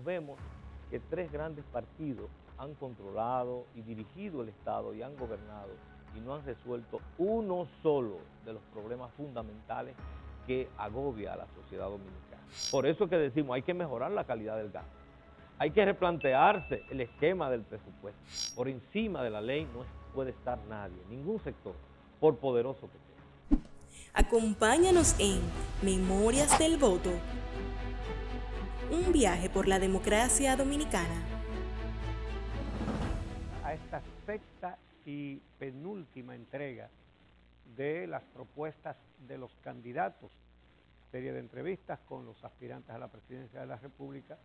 nos vemos que tres grandes partidos han controlado y dirigido el Estado y han gobernado y no han resuelto uno solo de los problemas fundamentales que agobia a la sociedad dominicana. Por eso es que decimos, hay que mejorar la calidad del gasto. Hay que replantearse el esquema del presupuesto. Por encima de la ley no puede estar nadie, ningún sector, por poderoso que sea. Acompáñanos en Memorias del Voto. Un viaje por la democracia dominicana. A esta sexta y penúltima entrega de las propuestas de los candidatos, serie de entrevistas con los aspirantes a la presidencia de la República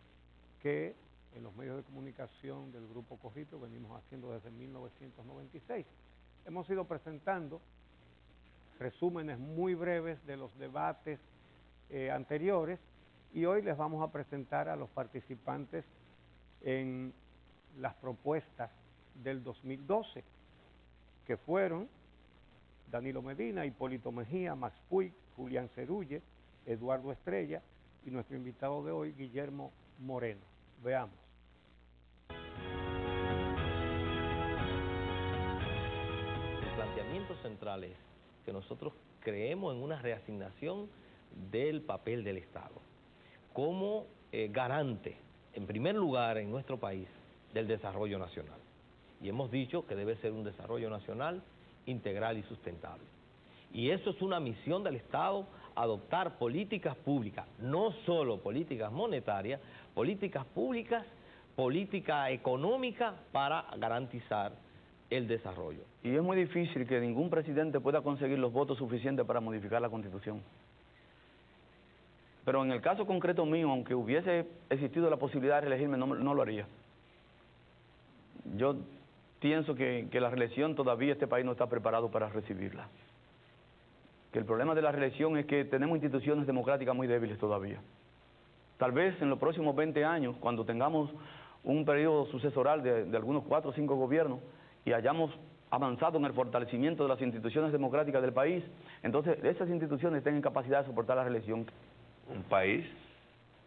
que en los medios de comunicación del Grupo Cogito venimos haciendo desde 1996. Hemos ido presentando resúmenes muy breves de los debates anteriores y hoy les vamos a presentar a los participantes en las propuestas del 2012, que fueron Danilo Medina, Hipólito Mejía, Max Puig, Julián Cerulle, Eduardo Estrella y nuestro invitado de hoy, Guillermo Moreno. Veamos. El planteamiento central es que nosotros creemos en una reasignación del papel del Estado como garante, en primer lugar en nuestro país, del desarrollo nacional. Y hemos dicho que debe ser un desarrollo nacional integral y sustentable. Y eso es una misión del Estado, adoptar políticas públicas, no solo políticas monetarias, políticas públicas, política económica para garantizar el desarrollo. Y es muy difícil que ningún presidente pueda conseguir los votos suficientes para modificar la Constitución. Pero en el caso concreto mío, aunque hubiese existido la posibilidad de reelegirme, no lo haría. Yo pienso que la reelección todavía este país no está preparado para recibirla. Que el problema de la reelección es que tenemos instituciones democráticas muy débiles todavía. Tal vez en los próximos 20 años, cuando tengamos un periodo sucesoral de algunos 4 o 5 gobiernos y hayamos avanzado en el fortalecimiento de las instituciones democráticas del país, entonces esas instituciones tengan capacidad de soportar la reelección. Un país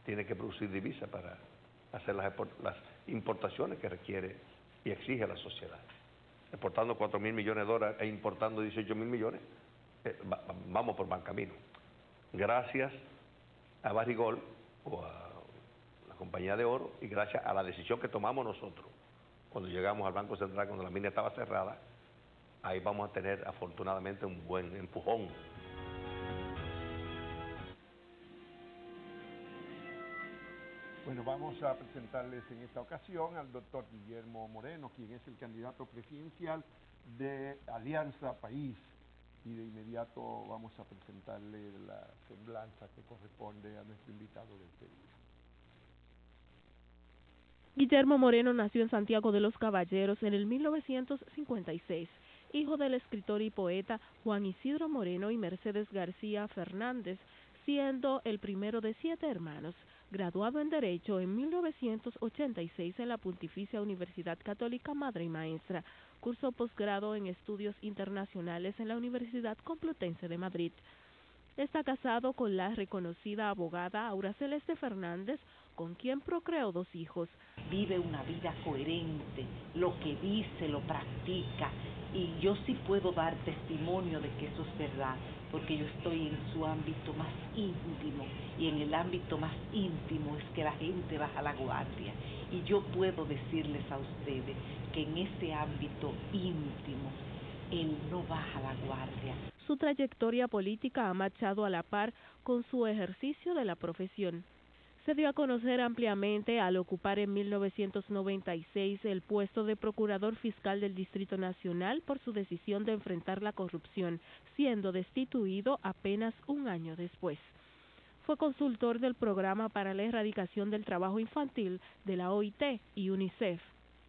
tiene que producir divisas para hacer las importaciones que requiere y exige la sociedad. Exportando 4.000 millones de dólares e importando 18.000 millones, vamos por buen camino. Gracias a Barrigol o a la Compañía de Oro y gracias a la decisión que tomamos nosotros cuando llegamos al Banco Central, cuando la mina estaba cerrada, ahí vamos a tener afortunadamente un buen empujón. Bueno, vamos a presentarles en esta ocasión al doctor Guillermo Moreno, quien es el candidato presidencial de Alianza País. Y de inmediato vamos a presentarle la semblanza que corresponde a nuestro invitado de este día. Guillermo Moreno nació en Santiago de los Caballeros en el 1956, hijo del escritor y poeta Juan Isidro Moreno y Mercedes García Fernández, siendo el primero de 7 hermanos. Graduado en Derecho en 1986 en la Pontificia Universidad Católica Madre y Maestra, cursó posgrado en Estudios Internacionales en la Universidad Complutense de Madrid. Está casado con la reconocida abogada Aura Celeste Fernández, con quien procreó 2 hijos. Vive una vida coherente, lo que dice lo practica, y yo sí puedo dar testimonio de que eso es verdad, porque yo estoy en su ámbito más íntimo, y en el ámbito más íntimo es que la gente baja la guardia, y yo puedo decirles a ustedes que en ese ámbito íntimo él no baja la guardia. Su trayectoria política ha marchado a la par con su ejercicio de la profesión. Se dio a conocer ampliamente al ocupar en 1996 el puesto de Procurador Fiscal del Distrito Nacional por su decisión de enfrentar la corrupción, siendo destituido apenas un año después. Fue consultor del Programa para la Erradicación del Trabajo Infantil de la OIT y UNICEF,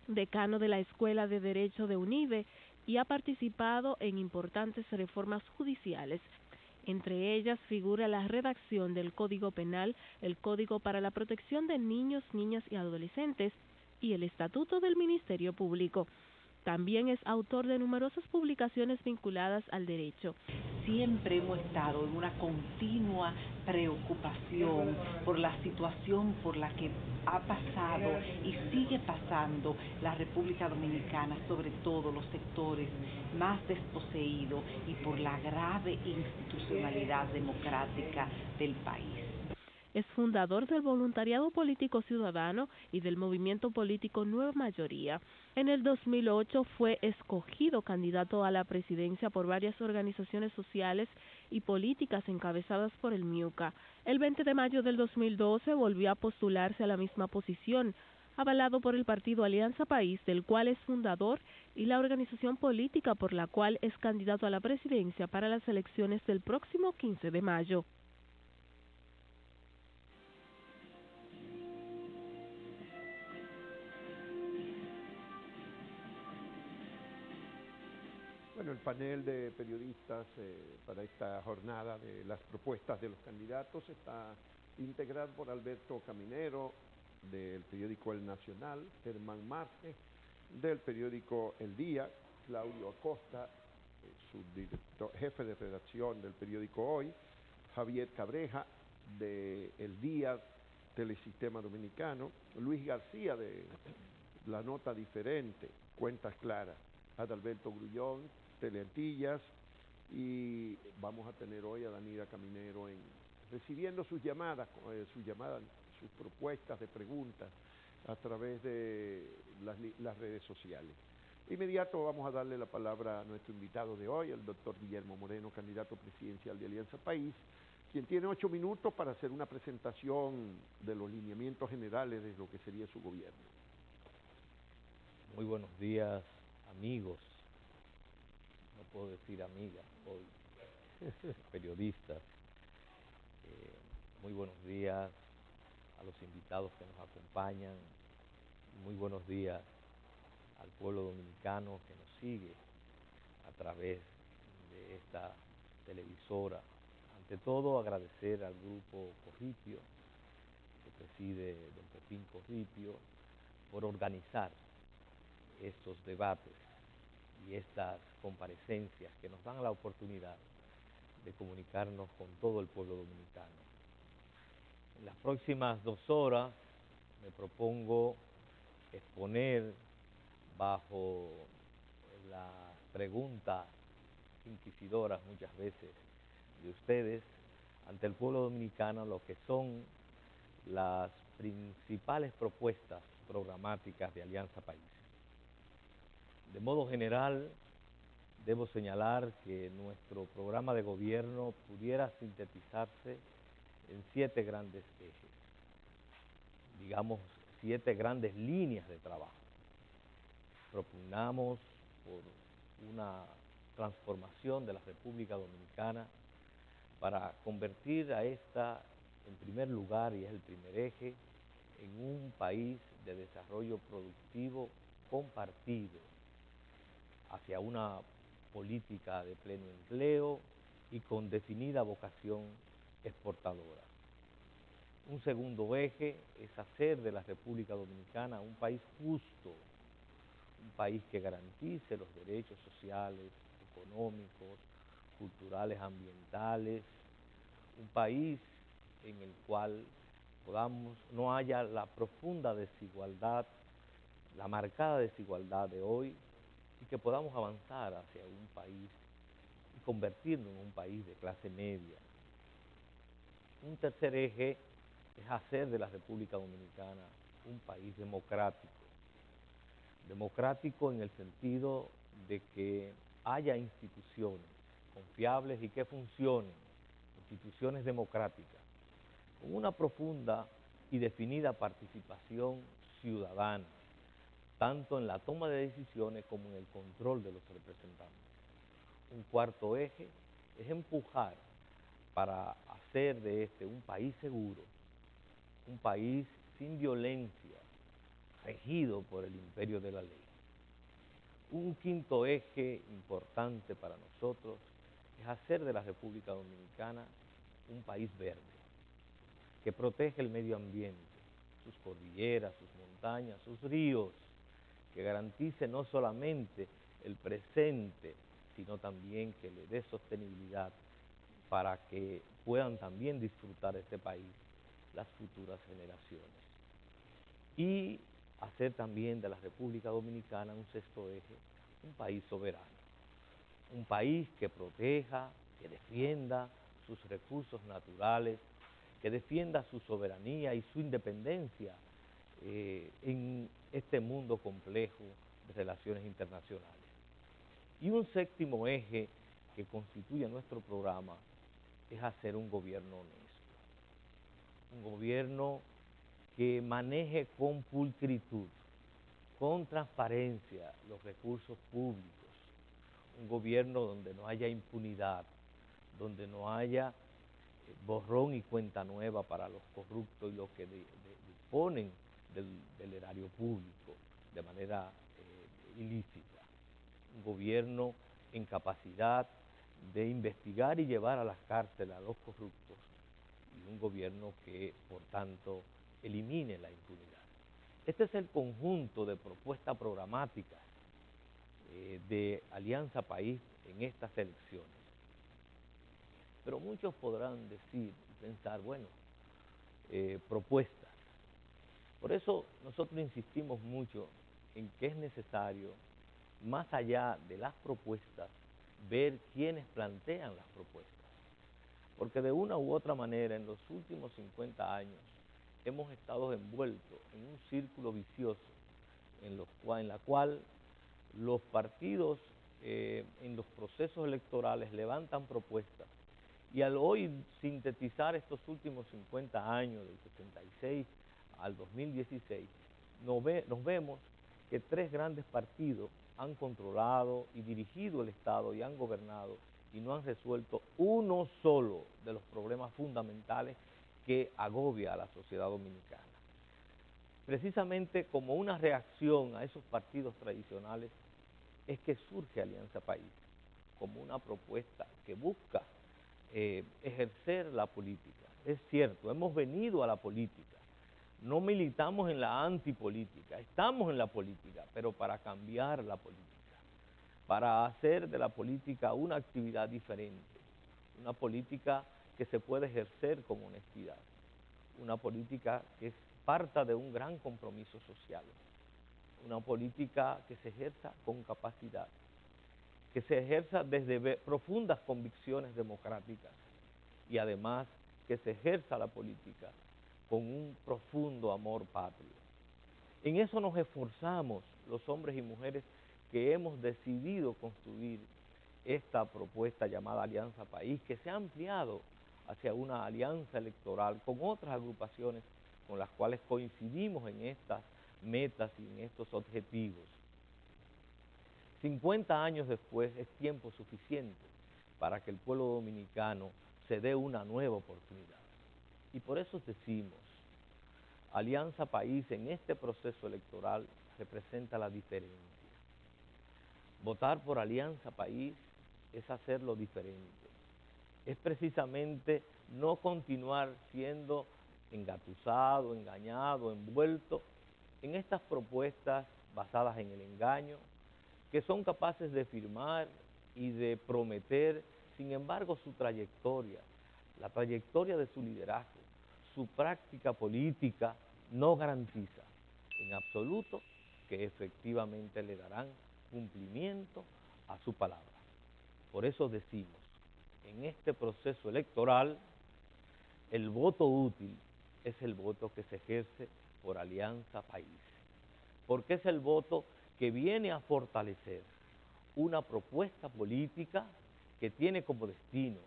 decano de la Escuela de Derecho de UNIBE y ha participado en importantes reformas judiciales. Entre ellas figura la redacción del Código Penal, el Código para la Protección de Niños, Niñas y Adolescentes y el Estatuto del Ministerio Público. También es autor de numerosas publicaciones vinculadas al derecho. Siempre hemos estado en una continua preocupación por la situación por la que ha pasado y sigue pasando la República Dominicana, sobre todo los sectores más desposeídos, y por la grave institucionalidad democrática del país. Es fundador del Voluntariado Político Ciudadano y del movimiento político Nueva Mayoría. En el 2008 fue escogido candidato a la presidencia por varias organizaciones sociales y políticas encabezadas por el MIUCA. El 20 de mayo del 2012 volvió a postularse a la misma posición, avalado por el partido Alianza País, del cual es fundador, y la organización política por la cual es candidato a la presidencia para las elecciones del próximo 15 de mayo. Bueno, el panel de periodistas para esta jornada de las propuestas de los candidatos está integrado por Alberto Caminero, del periódico El Nacional, Germán Márquez, del periódico El Día, Claudio Acosta, jefe de redacción del periódico Hoy, Javier Cabreja, de El Día, Telesistema Dominicano, Luis García, de La Nota Diferente, Cuentas Claras, Adalberto Grullón, Teleantillas, y vamos a tener hoy a Danira Caminero recibiendo sus llamadas, sus propuestas de preguntas a través de las redes sociales. De inmediato vamos a darle la palabra a nuestro invitado de hoy, el doctor Guillermo Moreno, candidato presidencial de Alianza País, quien tiene 8 minutos para hacer una presentación de los lineamientos generales de lo que sería su gobierno. Muy buenos días, amigos. No puedo decir amigas hoy, periodistas. Muy buenos días a los invitados que nos acompañan. Muy buenos días al pueblo dominicano que nos sigue a través de esta televisora. Ante todo, agradecer al grupo Corripio, que preside don Pepín Corripio, por organizar estos debates y estas comparecencias que nos dan la oportunidad de comunicarnos con todo el pueblo dominicano. En las próximas 2 horas me propongo exponer bajo las preguntas inquisidoras muchas veces de ustedes ante el pueblo dominicano lo que son las principales propuestas programáticas de Alianza País. De modo general, debo señalar que nuestro programa de gobierno pudiera sintetizarse en 7 grandes ejes, digamos 7 grandes líneas de trabajo. Propugnamos por una transformación de la República Dominicana para convertir a esta, en primer lugar, y es el primer eje, en un país de desarrollo productivo compartido, hacia una política de pleno empleo y con definida vocación exportadora. Un segundo eje es hacer de la República Dominicana un país justo, un país que garantice los derechos sociales, económicos, culturales, ambientales, un país en el cual no haya la profunda desigualdad, la marcada desigualdad de hoy, y que podamos avanzar hacia un país y convertirnos en un país de clase media. Un tercer eje es hacer de la República Dominicana un país democrático. Democrático en el sentido de que haya instituciones confiables y que funcionen, instituciones democráticas, con una profunda y definida participación ciudadana, tanto en la toma de decisiones como en el control de los representantes. Un cuarto eje es empujar para hacer de este un país seguro, un país sin violencia, regido por el imperio de la ley. Un quinto eje importante para nosotros es hacer de la República Dominicana un país verde, que protege el medio ambiente, sus cordilleras, sus montañas, sus ríos, que garantice no solamente el presente, sino también que le dé sostenibilidad para que puedan también disfrutar de este país las futuras generaciones. Y hacer también de la República Dominicana un sexto eje, un país soberano, un país que proteja, que defienda sus recursos naturales, que defienda su soberanía y su independencia en este mundo complejo de relaciones internacionales. Y un séptimo eje que constituye nuestro programa es hacer un gobierno honesto, un gobierno que maneje con pulcritud, con transparencia los recursos públicos, un gobierno donde no haya impunidad, donde no haya borrón y cuenta nueva para los corruptos y los que disponen del erario público de manera ilícita. Un gobierno en capacidad de investigar y llevar a las cárceles a los corruptos y un gobierno que, por tanto, elimine la impunidad. Este es el conjunto de propuestas programáticas de Alianza País en estas elecciones. Pero muchos podrán decir y pensar, bueno, propuestas. Por eso nosotros insistimos mucho en que es necesario, más allá de las propuestas, ver quiénes plantean las propuestas. Porque de una u otra manera, en los últimos 50 años, hemos estado envueltos en un círculo vicioso en la cual los partidos en los procesos electorales levantan propuestas y al hoy sintetizar estos últimos 50 años, del 76 al 2016, nos vemos que tres grandes partidos han controlado y dirigido el Estado y han gobernado y no han resuelto uno solo de los problemas fundamentales que agobia a la sociedad dominicana. Precisamente como una reacción a esos partidos tradicionales es que surge Alianza País, como una propuesta que busca ejercer la política. Es cierto, hemos venido a la política, no militamos en la antipolítica, estamos en la política, pero para cambiar la política, para hacer de la política una actividad diferente, una política que se puede ejercer con honestidad, una política que parta de un gran compromiso social, una política que se ejerza con capacidad, que se ejerza desde profundas convicciones democráticas y además que se ejerza la política con un profundo amor patrio. En eso nos esforzamos los hombres y mujeres que hemos decidido construir esta propuesta llamada Alianza País, que se ha ampliado hacia una alianza electoral con otras agrupaciones con las cuales coincidimos en estas metas y en estos objetivos. 50 años después es tiempo suficiente para que el pueblo dominicano se dé una nueva oportunidad. Y por eso decimos, Alianza País en este proceso electoral representa la diferencia. Votar por Alianza País es hacerlo diferente. Es precisamente no continuar siendo engatusado, engañado, envuelto en estas propuestas basadas en el engaño, que son capaces de firmar y de prometer, sin embargo su trayectoria, la trayectoria de su liderazgo, su práctica política no garantiza en absoluto que efectivamente le darán cumplimiento a su palabra. Por eso decimos, en este proceso electoral, el voto útil es el voto que se ejerce por Alianza País, porque es el voto que viene a fortalecer una propuesta política que tiene como destino,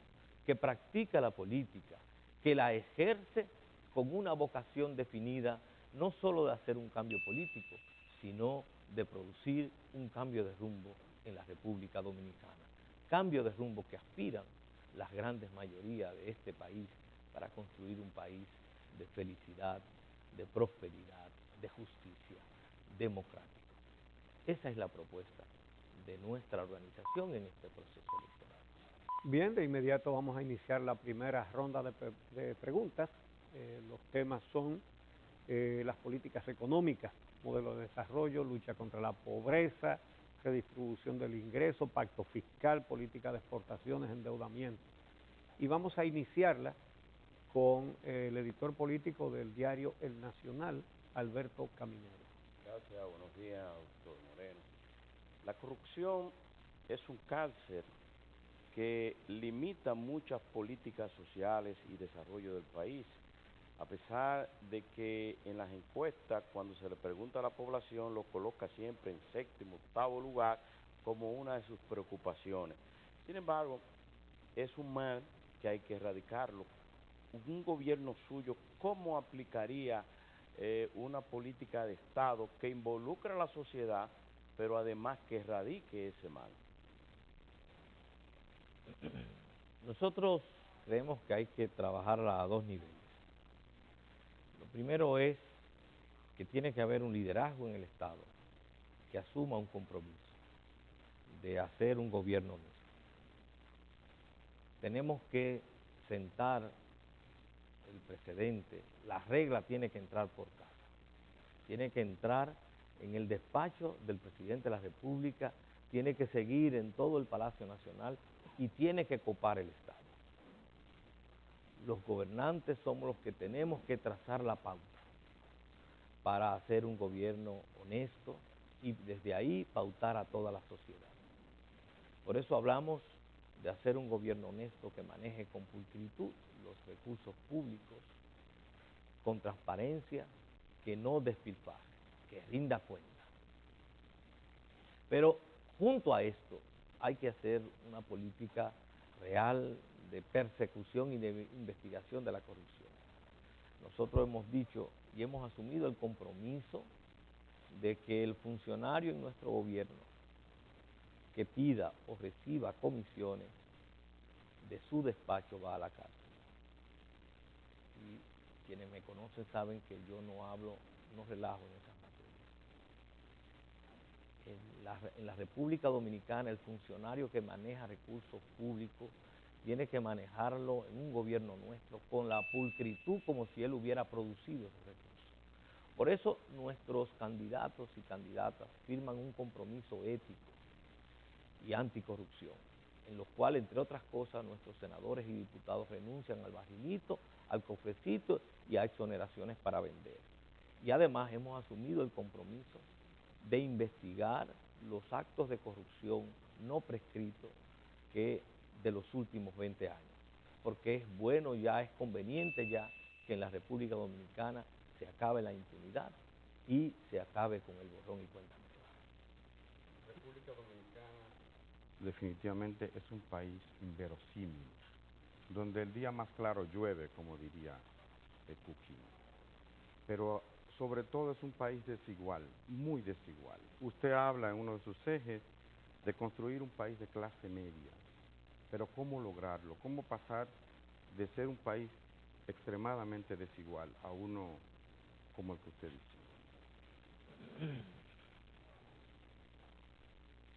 que practica la política, que la ejerce con una vocación definida, no solo de hacer un cambio político, sino de producir un cambio de rumbo en la República Dominicana. Cambio de rumbo que aspiran las grandes mayorías de este país para construir un país de felicidad, de prosperidad, de justicia, democrático. Esa es la propuesta de nuestra organización en este proceso electoral. Bien, de inmediato vamos a iniciar la primera ronda de preguntas. Los temas son las políticas económicas, modelo de desarrollo desarrollo, lucha contra la pobreza, redistribución del ingreso, pacto fiscal, política de exportaciones, endeudamiento. Y vamos a iniciarla con el editor político del diario El Nacional, Alberto Caminero. Gracias, buenos días, doctor Moreno. La corrupción es un cáncer que limita muchas políticas sociales y desarrollo del país, a pesar de que en las encuestas, cuando se le pregunta a la población, lo coloca siempre en séptimo, octavo lugar como una de sus preocupaciones. Sin embargo, es un mal que hay que erradicarlo. Un gobierno suyo, ¿cómo aplicaría una política de Estado que involucre a la sociedad, pero además que erradique ese mal? Nosotros creemos que hay que trabajarla a dos niveles. Lo primero es que tiene que haber un liderazgo en el Estado que asuma un compromiso de hacer un gobierno honesto. Tenemos que sentar el precedente, la regla tiene que entrar por casa, tiene que entrar en el despacho del presidente de la República, tiene que seguir en todo el Palacio Nacional y tiene que copar el Estado. Los gobernantes somos los que tenemos que trazar la pauta para hacer un gobierno honesto y desde ahí pautar a toda la sociedad. Por eso hablamos de hacer un gobierno honesto que maneje con pulcritud los recursos públicos, con transparencia, que no despilfarre, que rinda cuenta. Pero junto a esto hay que hacer una política real de persecución y de investigación de la corrupción. Nosotros hemos dicho y hemos asumido el compromiso de que el funcionario en nuestro gobierno que pida o reciba comisiones de su despacho va a la cárcel. Y quienes me conocen saben que yo no hablo, no relajo en esas materias. En la República Dominicana el funcionario que maneja recursos públicos tiene que manejarlo en un gobierno nuestro con la pulcritud como si él hubiera producido esos recursos. Por eso nuestros candidatos y candidatas firman un compromiso ético y anticorrupción, en los cuales, entre otras cosas, nuestros senadores y diputados renuncian al barrilito, al cofrecito y a exoneraciones para vender. Y además hemos asumido el compromiso de investigar los actos de corrupción no prescritos que de los últimos 20 años, porque es bueno ya, es conveniente ya que en la República Dominicana se acabe la impunidad y se acabe con el borrón y cuenta nueva. La República Dominicana definitivamente es un país inverosímil, donde el día más claro llueve, como diría Putin. Pero sobre todo es un país desigual, muy desigual. Usted habla en uno de sus ejes de construir un país de clase media, pero ¿cómo lograrlo? ¿Cómo pasar de ser un país extremadamente desigual a uno como el que usted dice?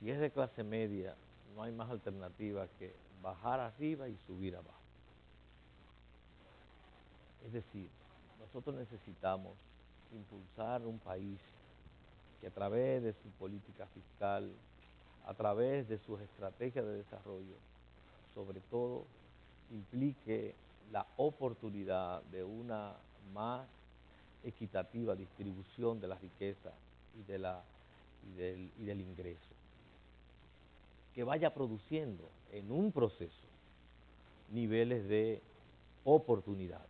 Si es de clase media, no hay más alternativa que bajar arriba y subir abajo. Es decir, nosotros necesitamos impulsar un país que a través de su política fiscal, a través de sus estrategias de desarrollo, sobre todo implique la oportunidad de una más equitativa distribución de la riqueza y del ingreso, que vaya produciendo en un proceso niveles de oportunidades.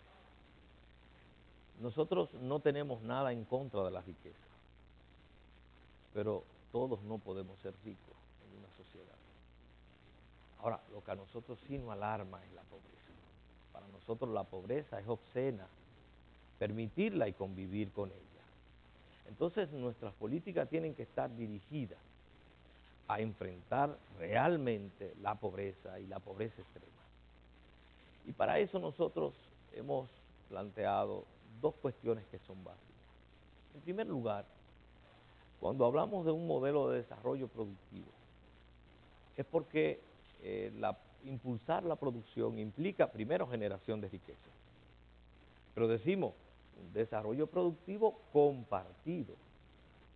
Nosotros no tenemos nada en contra de la riqueza, pero todos no podemos ser ricos en una sociedad. Ahora, lo que a nosotros sí nos alarma es la pobreza. Para nosotros la pobreza es obscena, permitirla y convivir con ella. Entonces nuestras políticas tienen que estar dirigidas a enfrentar realmente la pobreza y la pobreza extrema. Y para eso nosotros hemos planteado dos cuestiones que son básicas. En primer lugar, cuando hablamos de un modelo de desarrollo productivo, es porque impulsar la producción implica primero generación de riqueza. Pero decimos un desarrollo productivo compartido,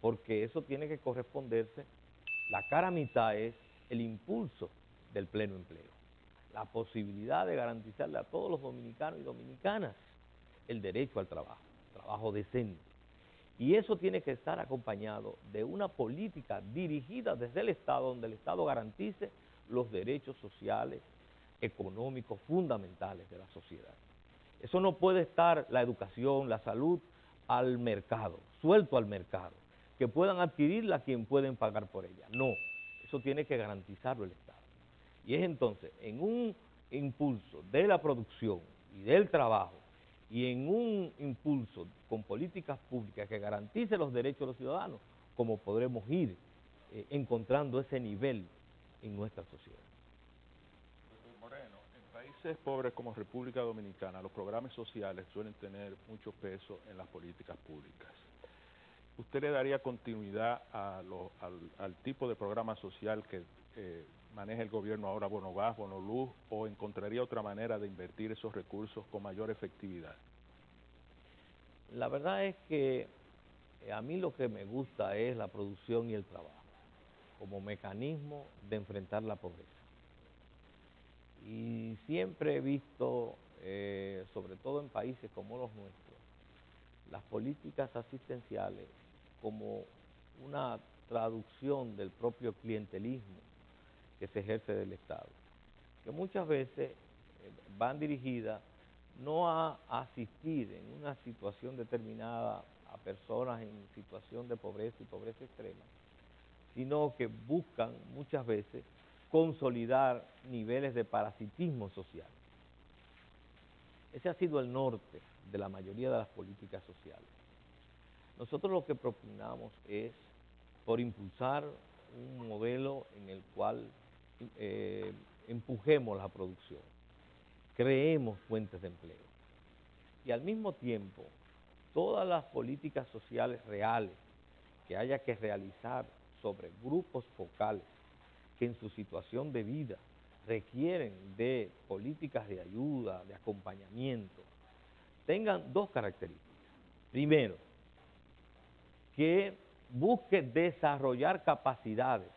porque eso tiene que corresponderse. La cara mitad es el impulso del pleno empleo, la posibilidad de garantizarle a todos los dominicanos y dominicanas el derecho al trabajo decente. Y eso tiene que estar acompañado de una política dirigida desde el Estado, donde el Estado garantice los derechos sociales, económicos fundamentales de la sociedad. Eso no puede estar la educación, la salud al mercado, suelto al mercado, que puedan adquirirla quien pueden pagar por ella. No, eso tiene que garantizarlo el Estado. Y es entonces en un impulso de la producción y del trabajo y en un impulso con políticas públicas que garantice los derechos de los ciudadanos, como podremos ir encontrando ese nivel en nuestra sociedad. Moreno, en países pobres como República Dominicana, los programas sociales suelen tener mucho peso en las políticas públicas. ¿Usted le daría continuidad al tipo de programa social que maneja el gobierno ahora, bono gas, bono luz, o encontraría otra manera de invertir esos recursos con mayor efectividad? La verdad es que a mí lo que me gusta es la producción y el trabajo como mecanismo de enfrentar la pobreza. Y siempre he visto, sobre todo en países como los nuestros, las políticas asistenciales como una traducción del propio clientelismo que se ejerce del Estado, que muchas veces van dirigidas no a asistir en una situación determinada a personas en situación de pobreza y pobreza extrema, sino que buscan muchas veces consolidar niveles de parasitismo social. Ese ha sido el norte de la mayoría de las políticas sociales. Nosotros lo que propugnamos es por impulsar un modelo en el cual empujemos la producción, creemos fuentes de empleo y al mismo tiempo todas las políticas sociales reales que haya que realizar sobre grupos focales que en su situación de vida requieren de políticas de ayuda, de acompañamiento, tengan dos características. Primero, que busque desarrollar capacidades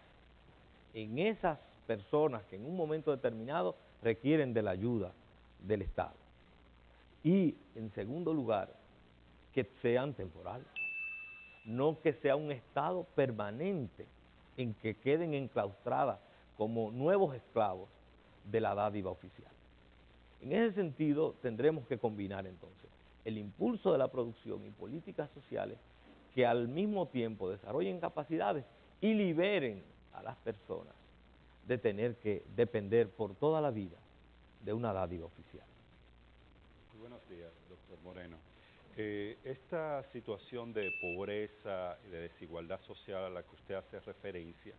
en esas personas que en un momento determinado requieren de la ayuda del Estado. Y, en segundo lugar, que sean temporales, no que sea un estado permanente en que queden enclaustradas como nuevos esclavos de la dádiva oficial. En ese sentido, tendremos que combinar entonces el impulso de la producción y políticas sociales que al mismo tiempo desarrollen capacidades y liberen a las personas de tener que depender por toda la vida de una dádiva oficial. Muy buenos días, doctor Moreno. Esta situación de pobreza y de desigualdad social a la que usted hace referencia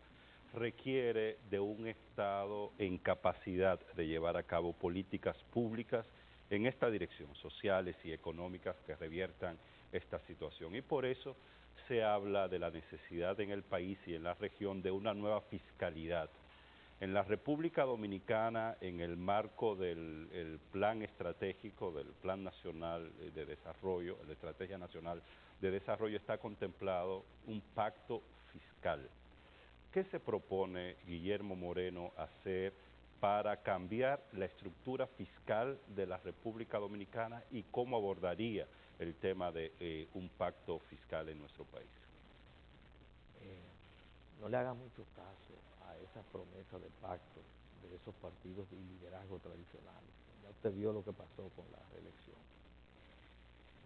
requiere de un Estado en capacidad de llevar a cabo políticas públicas en esta dirección, sociales y económicas que reviertan esta situación. Y por eso se habla de la necesidad en el país y en la región de una nueva fiscalidad. En la República Dominicana, en el marco del plan estratégico, del Plan Nacional de Desarrollo, la Estrategia Nacional de Desarrollo, está contemplado un pacto fiscal. ¿Qué se propone Guillermo Moreno hacer para cambiar la estructura fiscal de la República Dominicana y cómo abordaría el tema de un pacto fiscal en nuestro país? No le haga mucho caso a esas promesas de pacto de esos partidos y liderazgo tradicionales. Ya usted vio lo que pasó con la reelección.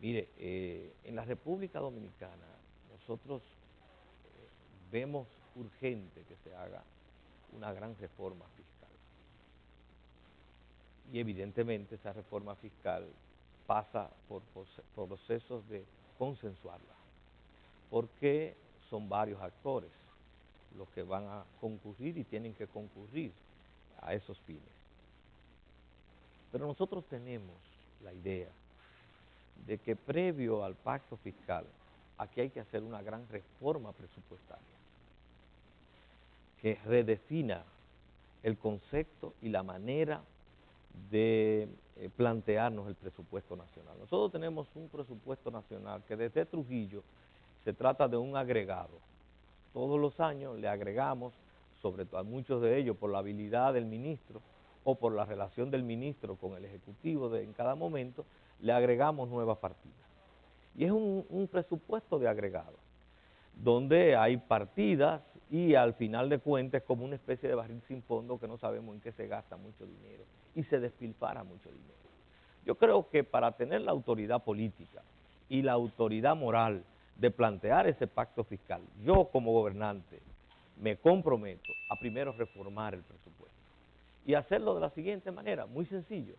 Mire, en la República Dominicana nosotros vemos urgente que se haga una gran reforma fiscal. Y evidentemente esa reforma fiscal pasa por procesos de consensuarla, porque son varios actores los que van a concurrir y tienen que concurrir a esos fines. Pero nosotros tenemos la idea de que previo al pacto fiscal, aquí hay que hacer una gran reforma presupuestaria que redefina el concepto y la manera de plantearnos el presupuesto nacional. Nosotros tenemos un presupuesto nacional que desde Trujillo se trata de un agregado. Todos los años le agregamos, sobre todo a muchos de ellos por la habilidad del ministro o por la relación del ministro con el Ejecutivo en cada momento, le agregamos nuevas partidas. Y es un presupuesto de agregado, donde hay partidas y al final de cuentas es como una especie de barril sin fondo que no sabemos en qué se gasta mucho dinero y se despilfarra mucho dinero. Yo creo que para tener la autoridad política y la autoridad moral de plantear ese pacto fiscal, yo como gobernante me comprometo a primero reformar el presupuesto y hacerlo de la siguiente manera, muy sencillo.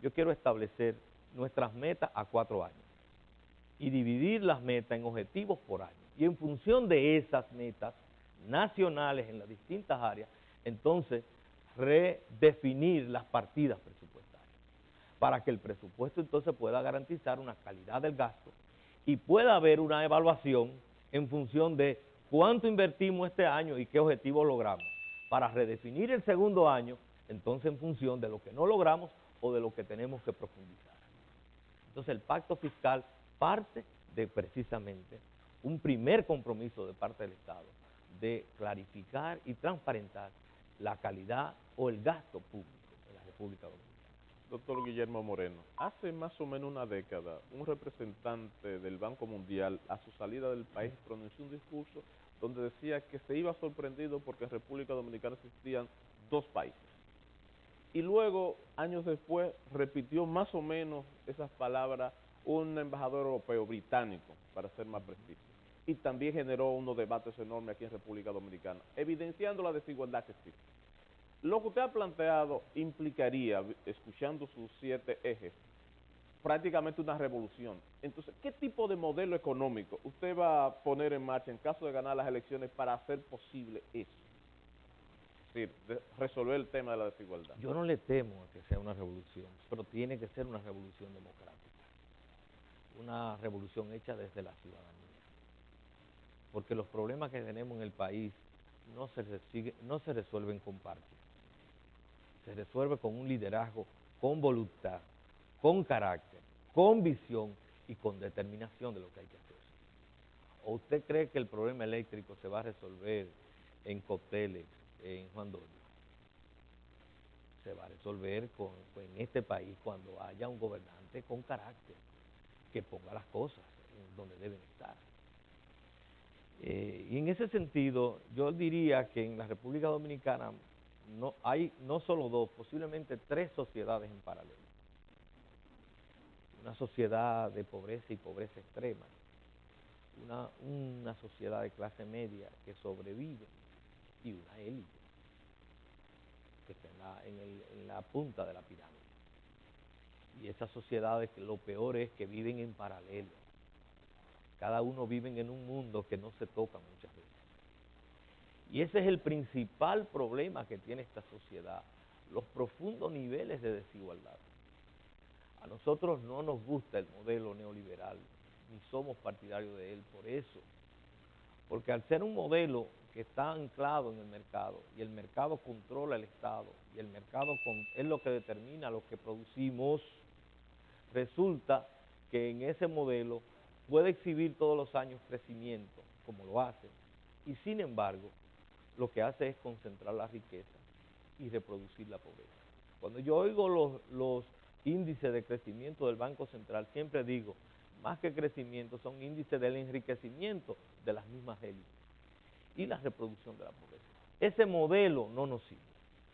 Yo quiero establecer nuestras metas a 4 años y dividir las metas en objetivos por año. Y en función de esas metas nacionales en las distintas áreas, entonces redefinir las partidas presupuestarias para que el presupuesto entonces pueda garantizar una calidad del gasto y pueda haber una evaluación en función de cuánto invertimos este año y qué objetivos logramos, para redefinir el segundo año, entonces en función de lo que no logramos o de lo que tenemos que profundizar. Entonces el pacto fiscal parte de precisamente un primer compromiso de parte del Estado de clarificar y transparentar la calidad o el gasto público de la República Dominicana. Doctor Guillermo Moreno, hace más o menos una década, un representante del Banco Mundial a su salida del país pronunció un discurso donde decía que se iba sorprendido porque en República Dominicana existían 2 países. Y luego, años después, repitió más o menos esas palabras un embajador europeo, británico, para ser más preciso. Y también generó unos debates enormes aquí en República Dominicana, evidenciando la desigualdad que existe. Lo que usted ha planteado implicaría, escuchando sus 7 ejes, prácticamente una revolución. Entonces, ¿qué tipo de modelo económico usted va a poner en marcha en caso de ganar las elecciones para hacer posible eso? Es decir, resolver el tema de la desigualdad. Yo no le temo a que sea una revolución, pero tiene que ser una revolución democrática, una revolución hecha desde la ciudadanía, porque los problemas que tenemos en el país no se resuelven con parches, se resuelve con un liderazgo, con voluntad, con carácter, con visión y con determinación de lo que hay que hacer. ¿O usted cree que el problema eléctrico se va a resolver en Copteles, en Juan Dolio? Se va a resolver en este país cuando haya un gobernante con carácter, que ponga las cosas en donde deben estar. Y en ese sentido, yo diría que en la República Dominicana hay no solo 2, posiblemente 3 sociedades en paralelo. Una sociedad de pobreza y pobreza extrema, una sociedad de clase media que sobrevive y una élite que está en la punta de la pirámide. Y esas sociedades, lo peor es que viven en paralelo. Cada uno vive en un mundo que no se toca muchas veces. Y ese es el principal problema que tiene esta sociedad, los profundos niveles de desigualdad. A nosotros no nos gusta el modelo neoliberal, ni somos partidarios de él por eso. Porque al ser un modelo que está anclado en el mercado, y el mercado controla el Estado, y el mercado es lo que determina lo que producimos, resulta que en ese modelo puede exhibir todos los años crecimiento, como lo hace, y sin embargo, lo que hace es concentrar la riqueza y reproducir la pobreza. Cuando yo oigo los índices de crecimiento del Banco Central, siempre digo, más que crecimiento, son índices del enriquecimiento de las mismas élites y la reproducción de la pobreza. Ese modelo no nos sirve,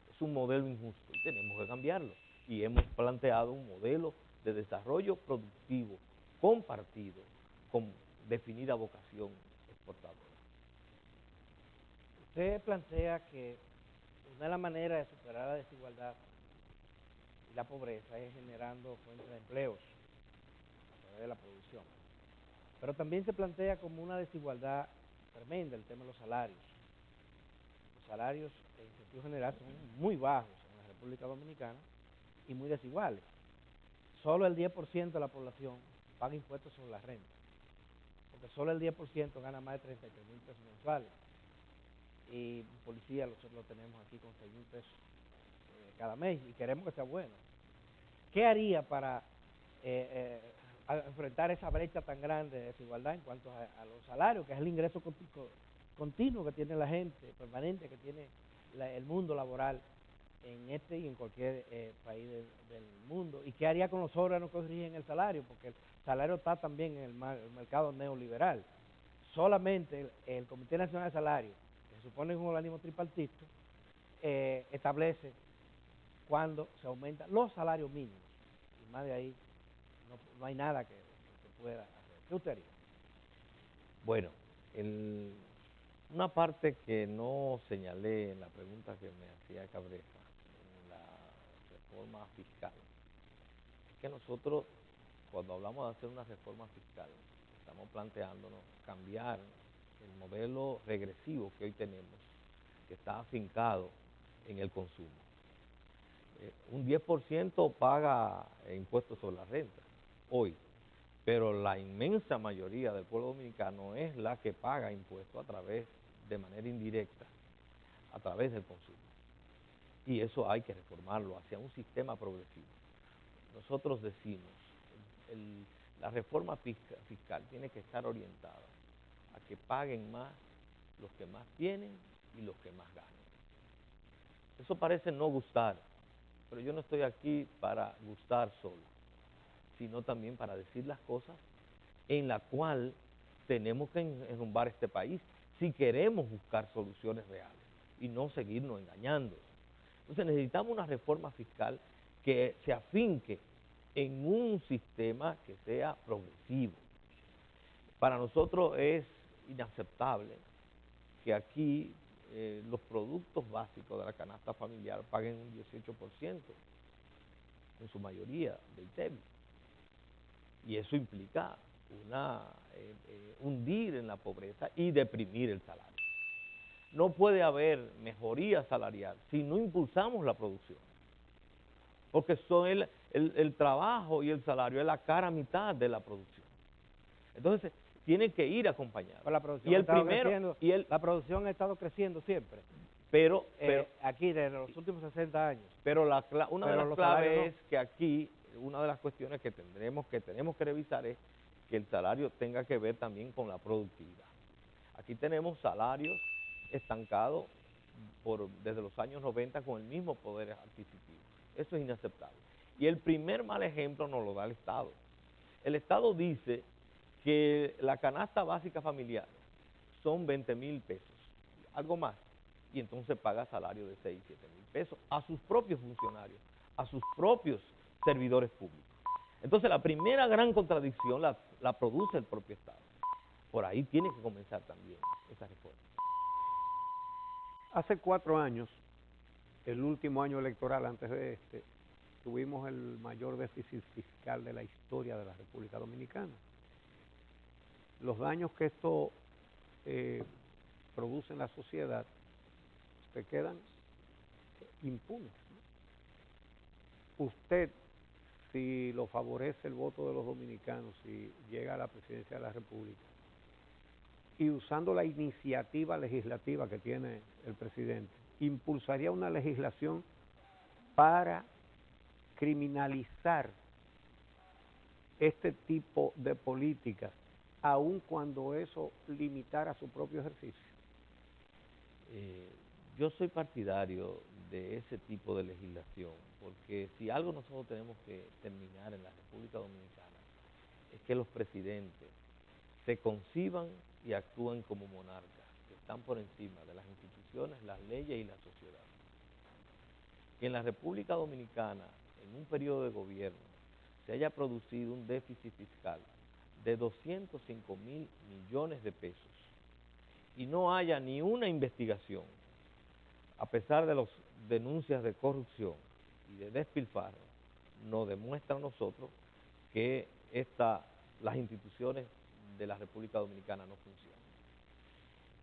es un modelo injusto y tenemos que cambiarlo. Y hemos planteado un modelo de desarrollo productivo, compartido, con definida vocación exportadora. Usted plantea que una de las maneras de superar la desigualdad y la pobreza es generando fuentes de empleos a través de la producción. Pero también se plantea como una desigualdad tremenda el tema de los salarios. Los salarios en sentido general son muy bajos en la República Dominicana y muy desiguales. Solo el 10% de la población paga impuestos sobre la renta, porque solo el 10% gana más de 33,000 pesos mensuales. Y policía nosotros lo tenemos aquí con 6,000 pesos cada mes y queremos que sea bueno. ¿Qué haría para a enfrentar esa brecha tan grande de desigualdad en cuanto a los salarios, que es el ingreso continuo que tiene la gente, permanente que tiene el mundo laboral en este y en cualquier país del mundo. ¿Y qué haría con los órganos que rigen el salario? Porque el salario está también en el mercado neoliberal. Solamente el Comité Nacional de Salario, que se supone que es un organismo tripartito, establece cuando se aumentan los salarios mínimos. Y más de ahí no hay nada que pueda hacer. ¿Qué usted haría? Bueno, una parte que no señalé en la pregunta que me hacía Cabreja, en la reforma fiscal, es que nosotros, cuando hablamos de hacer una reforma fiscal, estamos planteándonos cambiar el modelo regresivo que hoy tenemos, que está afincado en el consumo. Un 10% paga impuestos sobre la renta hoy, pero la inmensa mayoría del pueblo dominicano es la que paga impuestos de manera indirecta, a través del consumo. Y eso hay que reformarlo hacia un sistema progresivo. Nosotros decimos, la reforma fiscal tiene que estar orientada a que paguen más los que más tienen y los que más ganan. Eso parece no gustar, pero yo no estoy aquí para gustar solo, sino también para decir las cosas en la cual tenemos que enrumbar este país si queremos buscar soluciones reales y no seguirnos engañando. Entonces necesitamos una reforma fiscal que se afinque en un sistema que sea progresivo. Para nosotros es inaceptable que aquí los productos básicos de la canasta familiar paguen un 18%, en su mayoría, del ITEVI. Y eso implica hundir en la pobreza y deprimir el salario. No puede haber mejoría salarial si no impulsamos la producción, porque son el trabajo y el salario es la cara mitad de la producción. Entonces, tiene que ir acompañado. Pero la producción la producción ha estado creciendo siempre. Pero aquí, desde los últimos 60 años. Pero una de las claves es que aquí, una de las cuestiones que tenemos que revisar es que el salario tenga que ver también con la productividad. Aquí tenemos salarios estancados desde los años 90 con el mismo poder adquisitivo. Eso es inaceptable. Y el primer mal ejemplo nos lo da el Estado. El Estado dice que la canasta básica familiar son 20,000 pesos, algo más, y entonces paga salario de 6, 7,000 pesos a sus propios funcionarios, a sus propios servidores públicos. Entonces la primera gran contradicción la produce el propio Estado. Por ahí tiene que comenzar también esa reforma. Hace 4 años, el último año electoral antes de este, tuvimos el mayor déficit fiscal de la historia de la República Dominicana. Los daños que esto produce en la sociedad se quedan impunes, ¿no? Usted, si lo favorece el voto de los dominicanos, si llega a la presidencia de la República, y usando la iniciativa legislativa que tiene el presidente, impulsaría una legislación para criminalizar este tipo de políticas, aun cuando eso limitara su propio ejercicio. Yo soy partidario de ese tipo de legislación, porque si algo nosotros tenemos que terminar en la República Dominicana es que los presidentes se conciban y actúen como monarcas, que están por encima de las instituciones, las leyes y la sociedad. Que en la República Dominicana, en un periodo de gobierno, se haya producido un déficit fiscal de 205,000 millones de pesos y no haya ni una investigación, a pesar de las denuncias de corrupción y de despilfarro, nos demuestra a nosotros que las instituciones de la República Dominicana no funcionan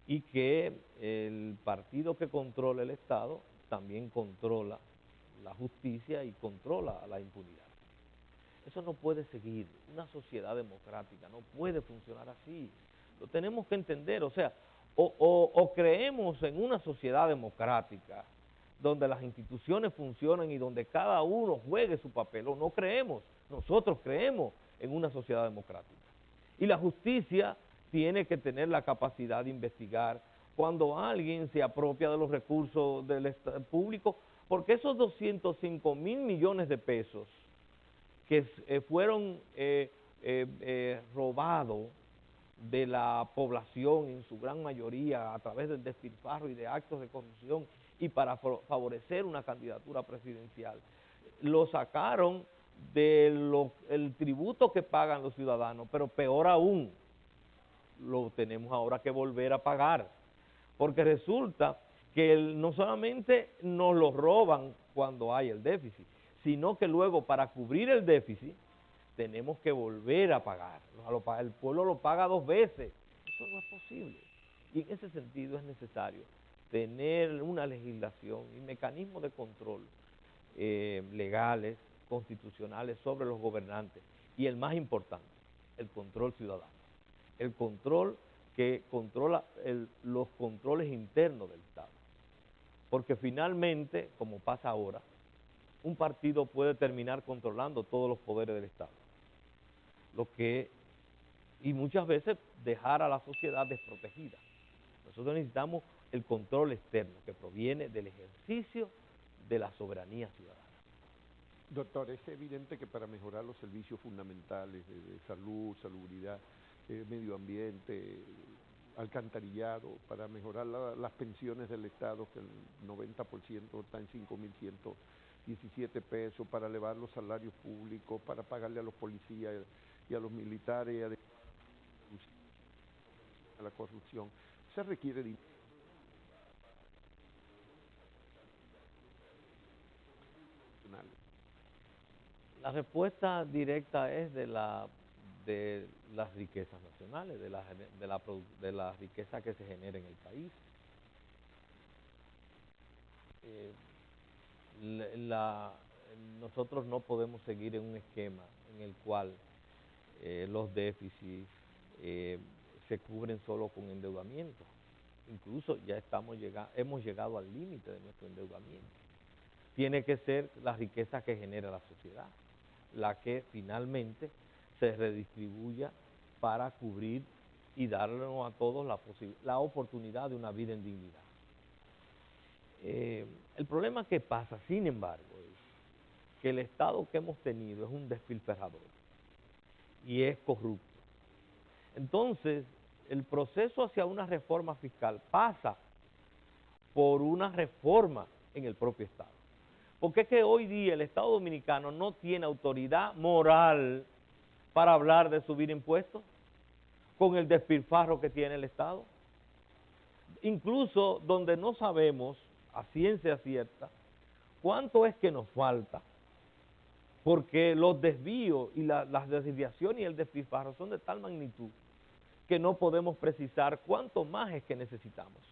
y que el partido que controla el Estado también controla la justicia y controla la impunidad. Eso no puede seguir. Una sociedad democrática no puede funcionar así. Lo tenemos que entender. O sea, o creemos en una sociedad democrática donde las instituciones funcionen y donde cada uno juegue su papel, o no creemos. Nosotros creemos en una sociedad democrática. Y la justicia tiene que tener la capacidad de investigar cuando alguien se apropia de los recursos del público, porque esos 205 mil millones de pesos que fueron robados de la población en su gran mayoría a través del despilfarro y de actos de corrupción y para favorecer una candidatura presidencial, lo sacaron del tributo que pagan los ciudadanos, pero peor aún, lo tenemos ahora que volver a pagar, porque resulta que no solamente nos lo roban cuando hay el déficit, sino que luego para cubrir el déficit tenemos que volver a pagar. El pueblo lo paga 2 veces. Eso no es posible. Y en ese sentido es necesario tener una legislación y mecanismos de control legales, constitucionales sobre los gobernantes. Y el más importante, el control ciudadano. El control que controla los controles internos del Estado. Porque finalmente, como pasa ahora, un partido puede terminar controlando todos los poderes del Estado. Y muchas veces dejar a la sociedad desprotegida. Nosotros necesitamos el control externo que proviene del ejercicio de la soberanía ciudadana. Doctor, es evidente que para mejorar los servicios fundamentales de salud, salubridad, medio ambiente, alcantarillado, para mejorar las pensiones del Estado, que el 90% está en 5.117 pesos, para elevar los salarios públicos, para pagarle a los policías y a los militares, a la corrupción. Se requiere dinero. La respuesta directa es de las riquezas nacionales, de la riqueza que se genera en el país. Nosotros no podemos seguir en un esquema en el cual los déficits se cubren solo con endeudamiento. Incluso ya hemos llegado al límite de nuestro endeudamiento. Tiene que ser la riqueza que genera la sociedad, la que finalmente se redistribuya para cubrir y darnos a todos la oportunidad de una vida en dignidad. El problema que pasa, sin embargo, es que el Estado que hemos tenido es un despilfarrador y es corrupto. Entonces, el proceso hacia una reforma fiscal pasa por una reforma en el propio Estado. Porque es que hoy día el Estado dominicano no tiene autoridad moral para hablar de subir impuestos con el despilfarro que tiene el Estado. Incluso donde no sabemos a ciencia cierta cuánto es que nos falta, porque los desvíos y las desviaciones y el despilfarro son de tal magnitud que no podemos precisar cuánto más es que necesitamos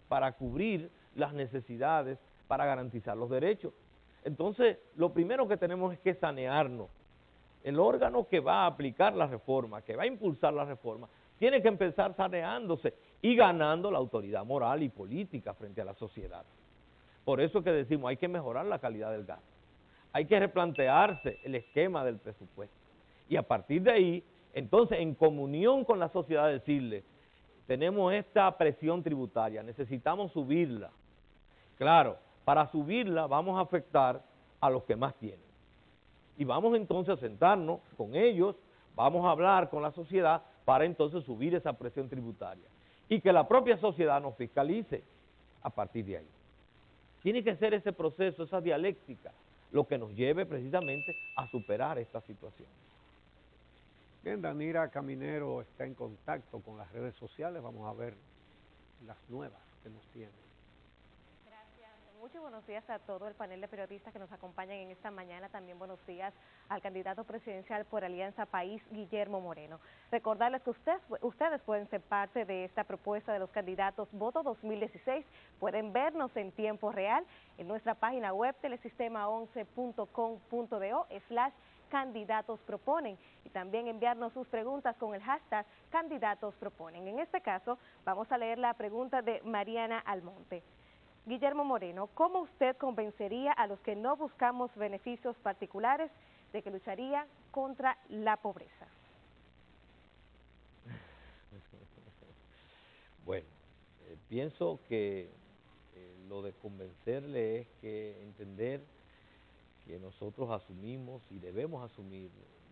para cubrir las necesidades, para garantizar los derechos. Entonces, lo primero que tenemos es que sanearnos. El órgano que va a aplicar la reforma, que va a impulsar la reforma, tiene que empezar saneándose y ganando la autoridad moral y política frente a la sociedad. Por eso es que decimos, hay que mejorar la calidad del gasto. Hay que replantearse el esquema del presupuesto. Y a partir de ahí, entonces, en comunión con la sociedad, decirle, tenemos esta presión tributaria, necesitamos subirla. Claro, para subirla vamos a afectar a los que más tienen. Y vamos entonces a sentarnos con ellos, vamos a hablar con la sociedad para entonces subir esa presión tributaria. Y que la propia sociedad nos fiscalice a partir de ahí. Tiene que ser ese proceso, esa dialéctica, lo que nos lleve precisamente a superar esta situación. Bien, Danira Caminero está en contacto con las redes sociales. Vamos a ver las nuevas que nos tienen. Muchos buenos días a todo el panel de periodistas que nos acompañan en esta mañana. También buenos días al candidato presidencial por Alianza País, Guillermo Moreno. Recordarles que ustedes pueden ser parte de esta propuesta de los candidatos Voto 2016. Pueden vernos en tiempo real en nuestra página web telesistema11.com.do/candidatos proponen y también enviarnos sus preguntas con el hashtag candidatos proponen. En este caso, vamos a leer la pregunta de Mariana Almonte. Guillermo Moreno, ¿cómo usted convencería a los que no buscamos beneficios particulares de que lucharía contra la pobreza? Bueno, pienso que lo de convencerle es que entender que nosotros asumimos y debemos asumir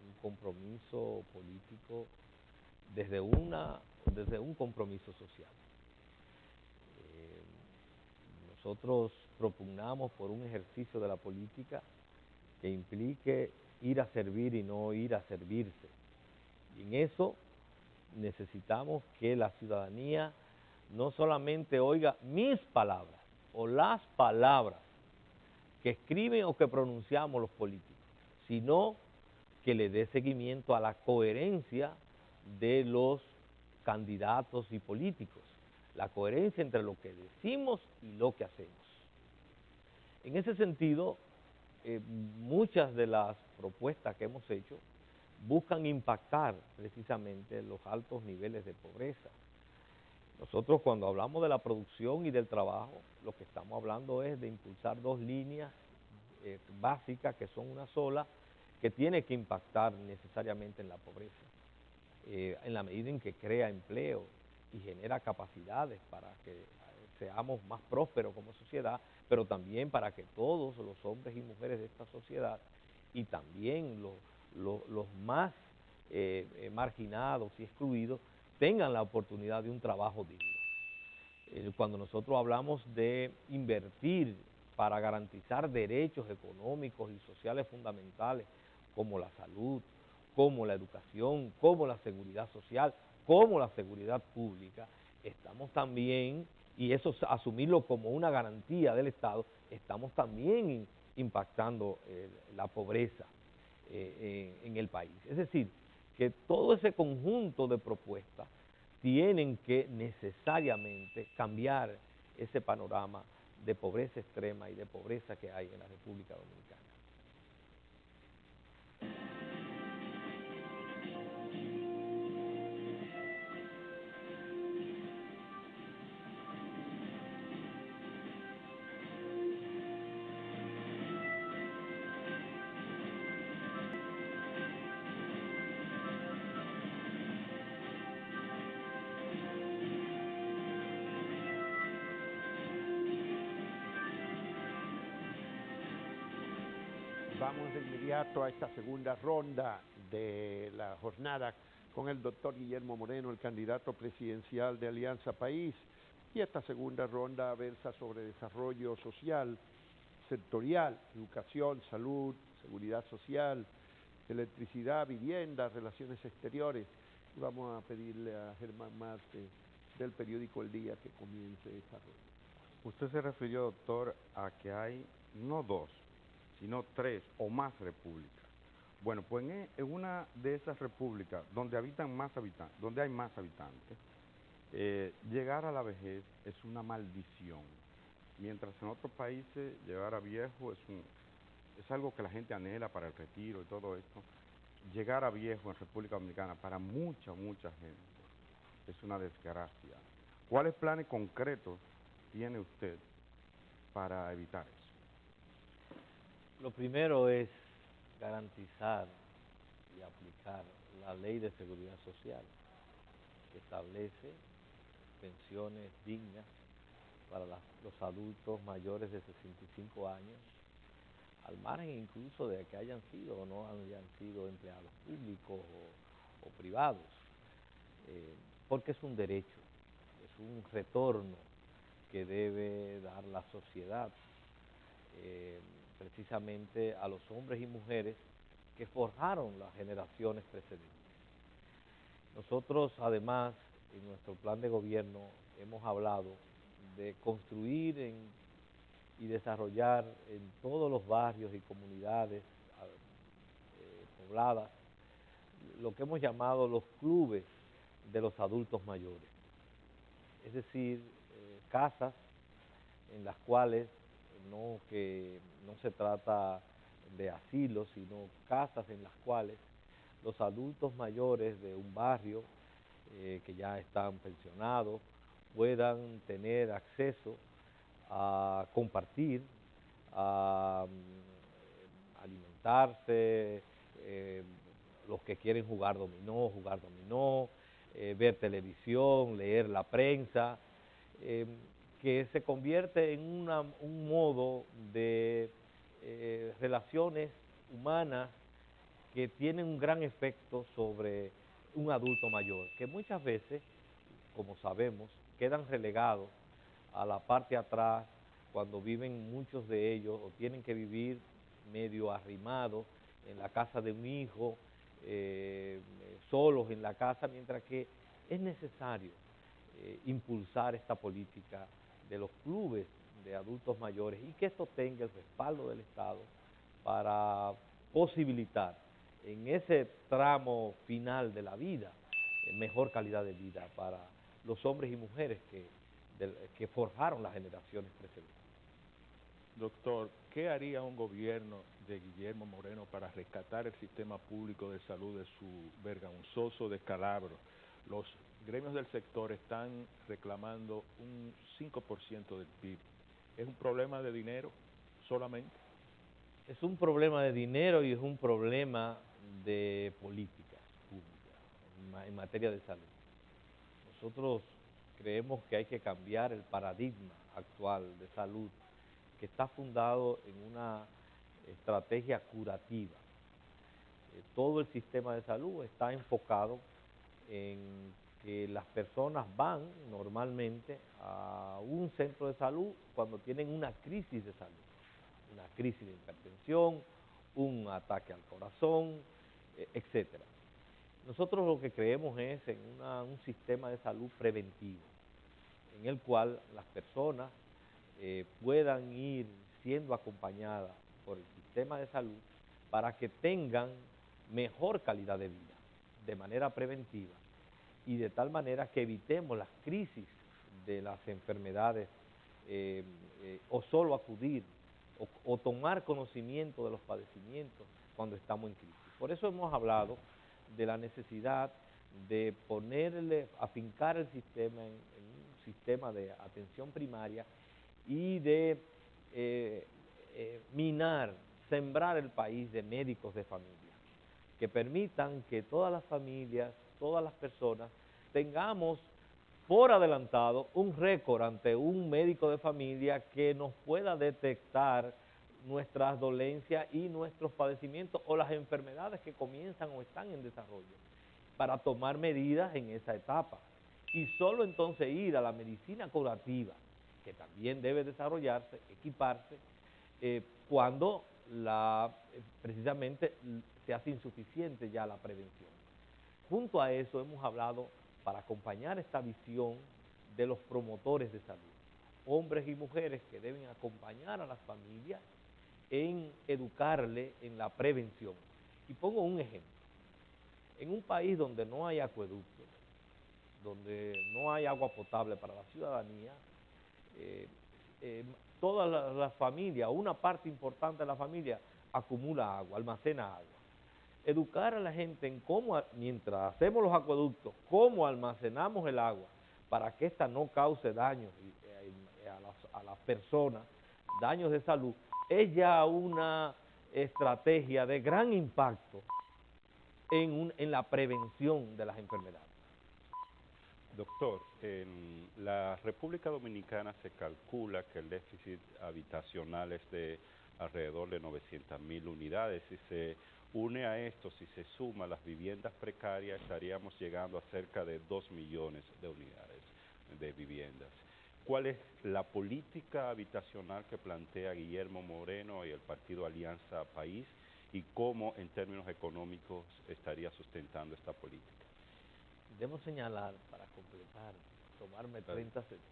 un compromiso político desde un compromiso social. Nosotros propugnamos por un ejercicio de la política que implique ir a servir y no ir a servirse. Y en eso necesitamos que la ciudadanía no solamente oiga mis palabras o las palabras que escriben o que pronunciamos los políticos, sino que le dé seguimiento a la coherencia de los candidatos y políticos, la coherencia entre lo que decimos y lo que hacemos. En ese sentido, muchas de las propuestas que hemos hecho buscan impactar precisamente los altos niveles de pobreza. Nosotros cuando hablamos de la producción y del trabajo, lo que estamos hablando es de impulsar dos líneas básicas que son una sola, que tiene que impactar necesariamente en la pobreza, en la medida en que crea empleo y genera capacidades para que seamos más prósperos como sociedad, pero también para que todos los hombres y mujeres de esta sociedad y también los más marginados y excluidos tengan la oportunidad de un trabajo digno. Cuando nosotros hablamos de invertir para garantizar derechos económicos y sociales fundamentales como la salud, como la educación, como la seguridad social, como la seguridad pública, estamos también, y eso asumirlo como una garantía del Estado, estamos también impactando la pobreza en el país. Es decir, que todo ese conjunto de propuestas tienen que necesariamente cambiar ese panorama de pobreza extrema y de pobreza que hay en la República Dominicana. Vamos de inmediato a esta segunda ronda de la jornada con el doctor Guillermo Moreno, el candidato presidencial de Alianza País. Y esta segunda ronda versa sobre desarrollo social, sectorial, educación, salud, seguridad social, electricidad, vivienda, relaciones exteriores. Y vamos a pedirle a Germán Marte del periódico El Día que comience esta ronda. Usted se refirió, doctor, a que hay no dos, sino 3 o más repúblicas. Bueno, pues en una de esas repúblicas donde habitan más habitantes, donde hay más habitantes, llegar a la vejez es una maldición. Mientras en otros países llegar a viejo es algo que la gente anhela para el retiro y todo esto. Llegar a viejo en República Dominicana para mucha gente es una desgracia. ¿Cuáles planes concretos tiene usted para evitar eso? Lo primero es garantizar y aplicar la Ley de Seguridad Social, que establece pensiones dignas para los adultos mayores de 65 años, al margen incluso de que hayan sido o no hayan sido empleados públicos o privados, porque es un derecho, es un retorno que debe dar la sociedad precisamente a los hombres y mujeres que forjaron las generaciones precedentes. Nosotros además en nuestro plan de gobierno hemos hablado de construir y desarrollar en todos los barrios y comunidades pobladas lo que hemos llamado los clubes de los adultos mayores, es decir, casas en las cuales no se trata de asilos, sino casas en las cuales los adultos mayores de un barrio que ya están pensionados puedan tener acceso a compartir, a alimentarse, los que quieren jugar dominó, ver televisión, leer la prensa, que se convierte en un modo de relaciones humanas que tienen un gran efecto sobre un adulto mayor, que muchas veces, como sabemos, quedan relegados a la parte de atrás cuando viven muchos de ellos o tienen que vivir medio arrimados en la casa de un hijo, solos en la casa, mientras que es necesario impulsar esta política de los clubes de adultos mayores y que esto tenga el respaldo del Estado para posibilitar en ese tramo final de la vida mejor calidad de vida para los hombres y mujeres que forjaron las generaciones precedentes. Doctor, ¿qué haría un gobierno de Guillermo Moreno para rescatar el sistema público de salud de su vergonzoso descalabro? Los gremios del sector están reclamando un 5% del PIB. ¿Es un problema de dinero solamente? Es un problema de dinero y es un problema de políticas públicas en materia de salud. Nosotros creemos que hay que cambiar el paradigma actual de salud que está fundado en una estrategia curativa. Todo el sistema de salud está enfocado en que las personas van normalmente a un centro de salud cuando tienen una crisis de salud, una crisis de hipertensión, un ataque al corazón, etcétera. Nosotros lo que creemos es en un sistema de salud preventivo, en el cual las personas puedan ir siendo acompañadas por el sistema de salud para que tengan mejor calidad de vida, de manera preventiva, y de tal manera que evitemos las crisis de las enfermedades o solo acudir o tomar conocimiento de los padecimientos cuando estamos en crisis. Por eso hemos hablado de la necesidad de afincar el sistema en un sistema de atención primaria y de sembrar el país de médicos de familia, que permitan que todas las familias, todas las personas, tengamos por adelantado un récord ante un médico de familia que nos pueda detectar nuestras dolencias y nuestros padecimientos o las enfermedades que comienzan o están en desarrollo, para tomar medidas en esa etapa. Y solo entonces ir a la medicina curativa, que también debe desarrollarse, equiparse, cuando precisamente se hace insuficiente ya la prevención. Junto a eso hemos hablado para acompañar esta visión de los promotores de salud, hombres y mujeres que deben acompañar a las familias en educarle en la prevención. Y pongo un ejemplo. En un país donde no hay acueductos, donde no hay agua potable para la ciudadanía, toda la familia, una parte importante de la familia, acumula agua, almacena agua. Educar a la gente en cómo, mientras hacemos los acueductos, cómo almacenamos el agua para que ésta no cause daños a las personas, daños de salud, es ya una estrategia de gran impacto en la prevención de las enfermedades. Doctor, en la República Dominicana se calcula que el déficit habitacional es de alrededor de 900.000 unidades. Si se une a esto, si se suma las viviendas precarias, estaríamos llegando a cerca de 2 millones de unidades de viviendas. ¿Cuál es la política habitacional que plantea Guillermo Moreno y el partido Alianza País y cómo en términos económicos estaría sustentando esta política? Debo señalar, para completar, tomarme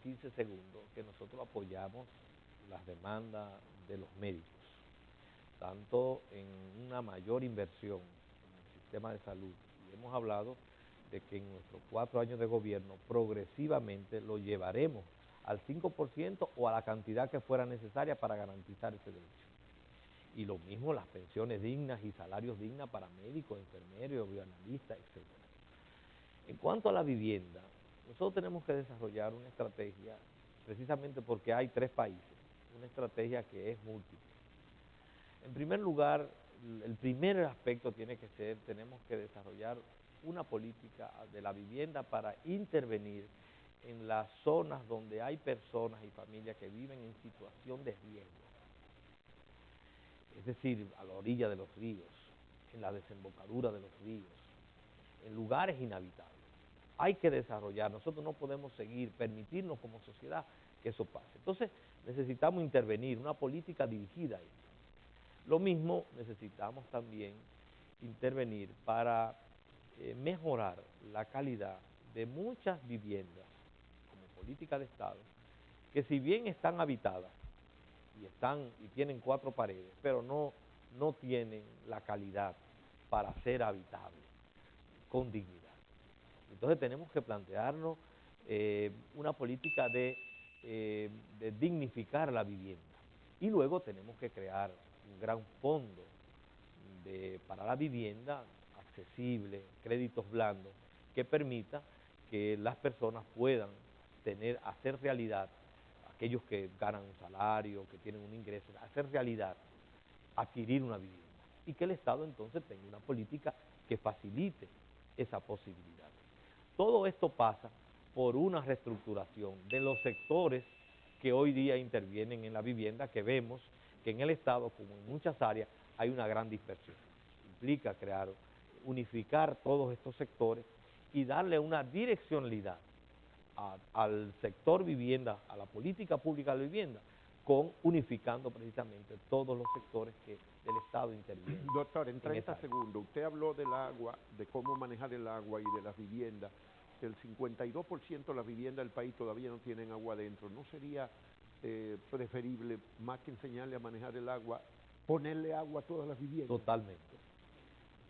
15 segundos, que nosotros apoyamos las demandas de los médicos, tanto en una mayor inversión en el sistema de salud, y hemos hablado de que en nuestros 4 años de gobierno progresivamente lo llevaremos al 5% o a la cantidad que fuera necesaria para garantizar ese derecho. Y lo mismo las pensiones dignas y salarios dignos para médicos, enfermeros, bioanalistas, etc. En cuanto a la vivienda, nosotros tenemos que desarrollar una estrategia, precisamente porque hay 3 países, una estrategia que es múltiple. En primer lugar, el primer aspecto tiene que ser, tenemos que desarrollar una política de la vivienda para intervenir en las zonas donde hay personas y familias que viven en situación de riesgo. Es decir, a la orilla de los ríos, en la desembocadura de los ríos, en lugares inhabitables. Hay que desarrollar, nosotros no podemos seguir, permitirnos como sociedad que eso pase. Entonces necesitamos intervenir, una política dirigida a esto. Lo mismo necesitamos también intervenir para mejorar la calidad de muchas viviendas como política de Estado, que si bien están habitadas y tienen 4 paredes, pero no tienen la calidad para ser habitables con dignidad. Entonces tenemos que plantearnos una política de dignificar la vivienda. Y luego tenemos que crear un gran fondo para la vivienda accesible, créditos blandos, que permita que las personas puedan hacer realidad, aquellos que ganan un salario, que tienen un ingreso, hacer realidad, adquirir una vivienda. Y que el Estado entonces tenga una política que facilite esa posibilidad. Todo esto pasa por una reestructuración de los sectores que hoy día intervienen en la vivienda, que vemos que en el Estado, como en muchas áreas, hay una gran dispersión. Implica unificar todos estos sectores y darle una direccionalidad al sector vivienda, a la política pública de vivienda, unificando precisamente todos los sectores que del Estado intervienen. Doctor, en 30 segundos, usted habló del agua, de cómo manejar el agua y de las viviendas. El 52% de las viviendas del país todavía no tienen agua adentro. ¿No sería preferible, más que enseñarle a manejar el agua, ponerle agua a todas las viviendas?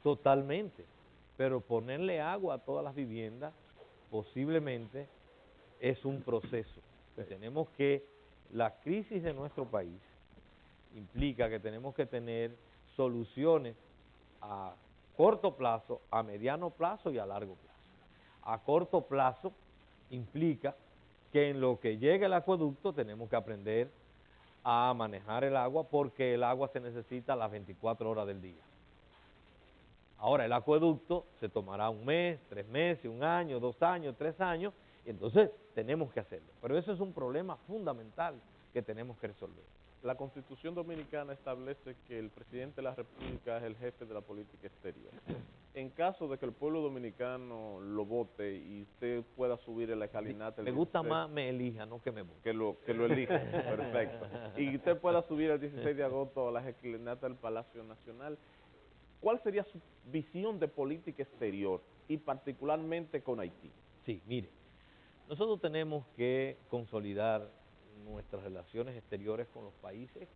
Totalmente. Pero ponerle agua a todas las viviendas posiblemente es un proceso. Sí. Tenemos que, la crisis de nuestro país implica que tenemos que tener soluciones a corto plazo, a mediano plazo y a largo plazo. A corto plazo implica que en lo que llegue el acueducto tenemos que aprender a manejar el agua, porque el agua se necesita las 24 horas del día. Ahora, el acueducto se tomará 1 mes, 3 meses, 1 año, 2 años, 3 años, y entonces tenemos que hacerlo. Pero eso es un problema fundamental que tenemos que resolver. La Constitución Dominicana establece que el presidente de la República es el jefe de la política exterior. En caso de que el pueblo dominicano lo vote y usted pueda subir en la escalinata... Me gusta más me elija, no que me vote. Que lo elija, perfecto. Y usted pueda subir el 16 de agosto a la escalinata del Palacio Nacional. ¿Cuál sería su visión de política exterior y particularmente con Haití? Sí, mire, nosotros tenemos que consolidar nuestras relaciones exteriores con los países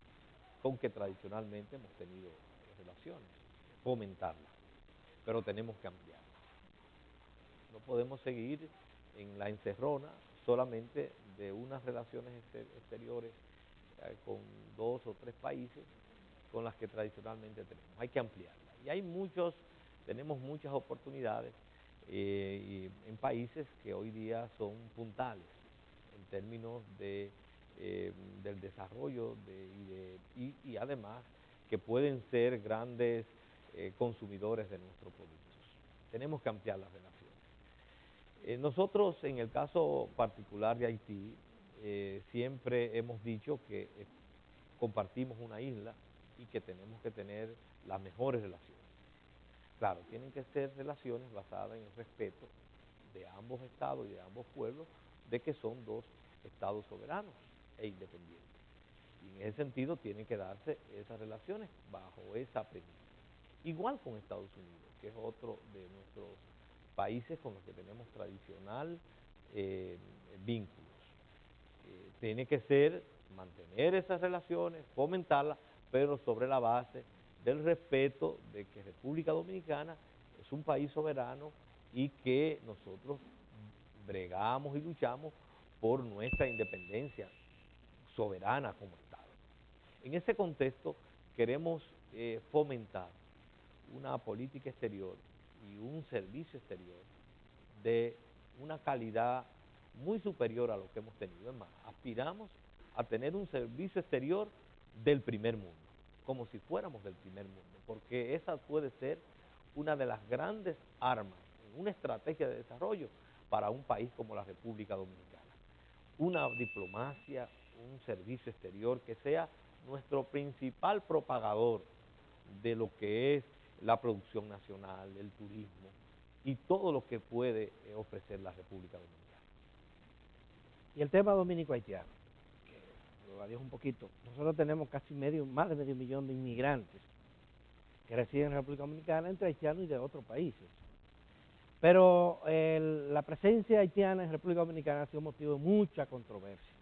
con que tradicionalmente hemos tenido relaciones, fomentarlas, pero tenemos que ampliarlas. No podemos seguir en la encerrona solamente de unas relaciones exteriores con 2 o 3 países con las que tradicionalmente tenemos. Hay que ampliarlas. Y tenemos muchas oportunidades en países que hoy día son puntales en términos del desarrollo y además que pueden ser grandes consumidores de nuestros productos. Tenemos que ampliar las relaciones. Nosotros, en el caso particular de Haití, siempre hemos dicho que compartimos una isla y que tenemos que tener las mejores relaciones. Claro, tienen que ser relaciones basadas en el respeto de ambos estados y de ambos pueblos, de que son 2 estados soberanos e independientes. Y en ese sentido tienen que darse esas relaciones bajo esa premisa. Igual con Estados Unidos, que es otro de nuestros países con los que tenemos tradicional vínculos. Tiene que ser mantener esas relaciones, fomentarlas, pero sobre la base del respeto de que República Dominicana es un país soberano y que nosotros bregamos y luchamos por nuestra independencia soberana como Estado. En ese contexto queremos fomentar una política exterior y un servicio exterior de una calidad muy superior a lo que hemos tenido. Es más, aspiramos a tener un servicio exterior del primer mundo, como si fuéramos del primer mundo. porque esa puede ser una de las grandes armas, una estrategia de desarrollo para un país como la República Dominicana. Una diplomacia, un servicio exterior que sea nuestro principal propagador de lo que es la producción nacional, el turismo y todo lo que puede ofrecer la República Dominicana. Y el tema dominico-haitiano, que lo adiós un poquito. Nosotros tenemos más de medio millón de inmigrantes que residen en la República Dominicana, entre haitianos y de otros países. Pero la presencia haitiana en la República Dominicana ha sido motivo de mucha controversia.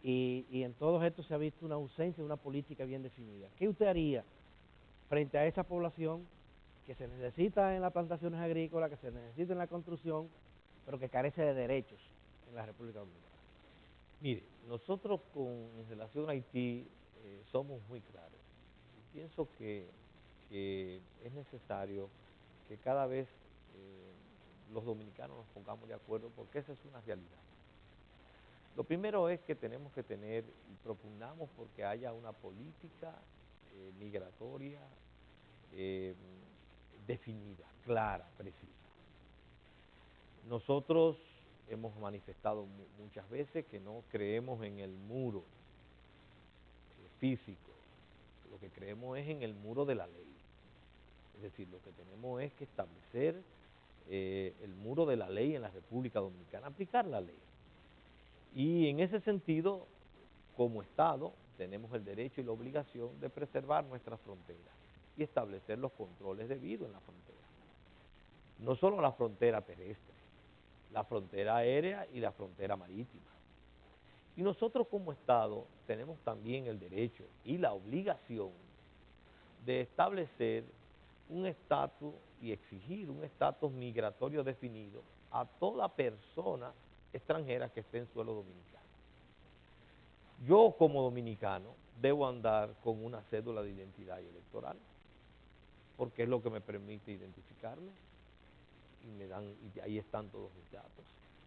Y en todos estos se ha visto una ausencia de una política bien definida. ¿Qué usted haría frente a esa población que se necesita en las plantaciones agrícolas, que se necesita en la construcción, pero que carece de derechos en la República Dominicana? Mire, nosotros en relación a Haití somos muy claros. Pienso que es necesario que cada vez los dominicanos nos pongamos de acuerdo, porque esa es una realidad. Lo primero es que tenemos que tener y propugnamos porque haya una política migratoria definida, clara, precisa. Nosotros hemos manifestado muchas veces que no creemos en el muro físico, lo que creemos es en el muro de la ley. Es decir, lo que tenemos es que establecer el muro de la ley en la República Dominicana, aplicar la ley. Y en ese sentido, como Estado, tenemos el derecho y la obligación de preservar nuestras fronteras y establecer los controles debidos en la frontera. No solo la frontera terrestre, la frontera aérea y la frontera marítima. Y nosotros como Estado tenemos también el derecho y la obligación de establecer un estatus y exigir un estatus migratorio definido a toda persona extranjera que esté en suelo dominicano. Yo como dominicano debo andar con una cédula de identidad y electoral, porque es lo que me permite identificarme y ahí están todos mis datos.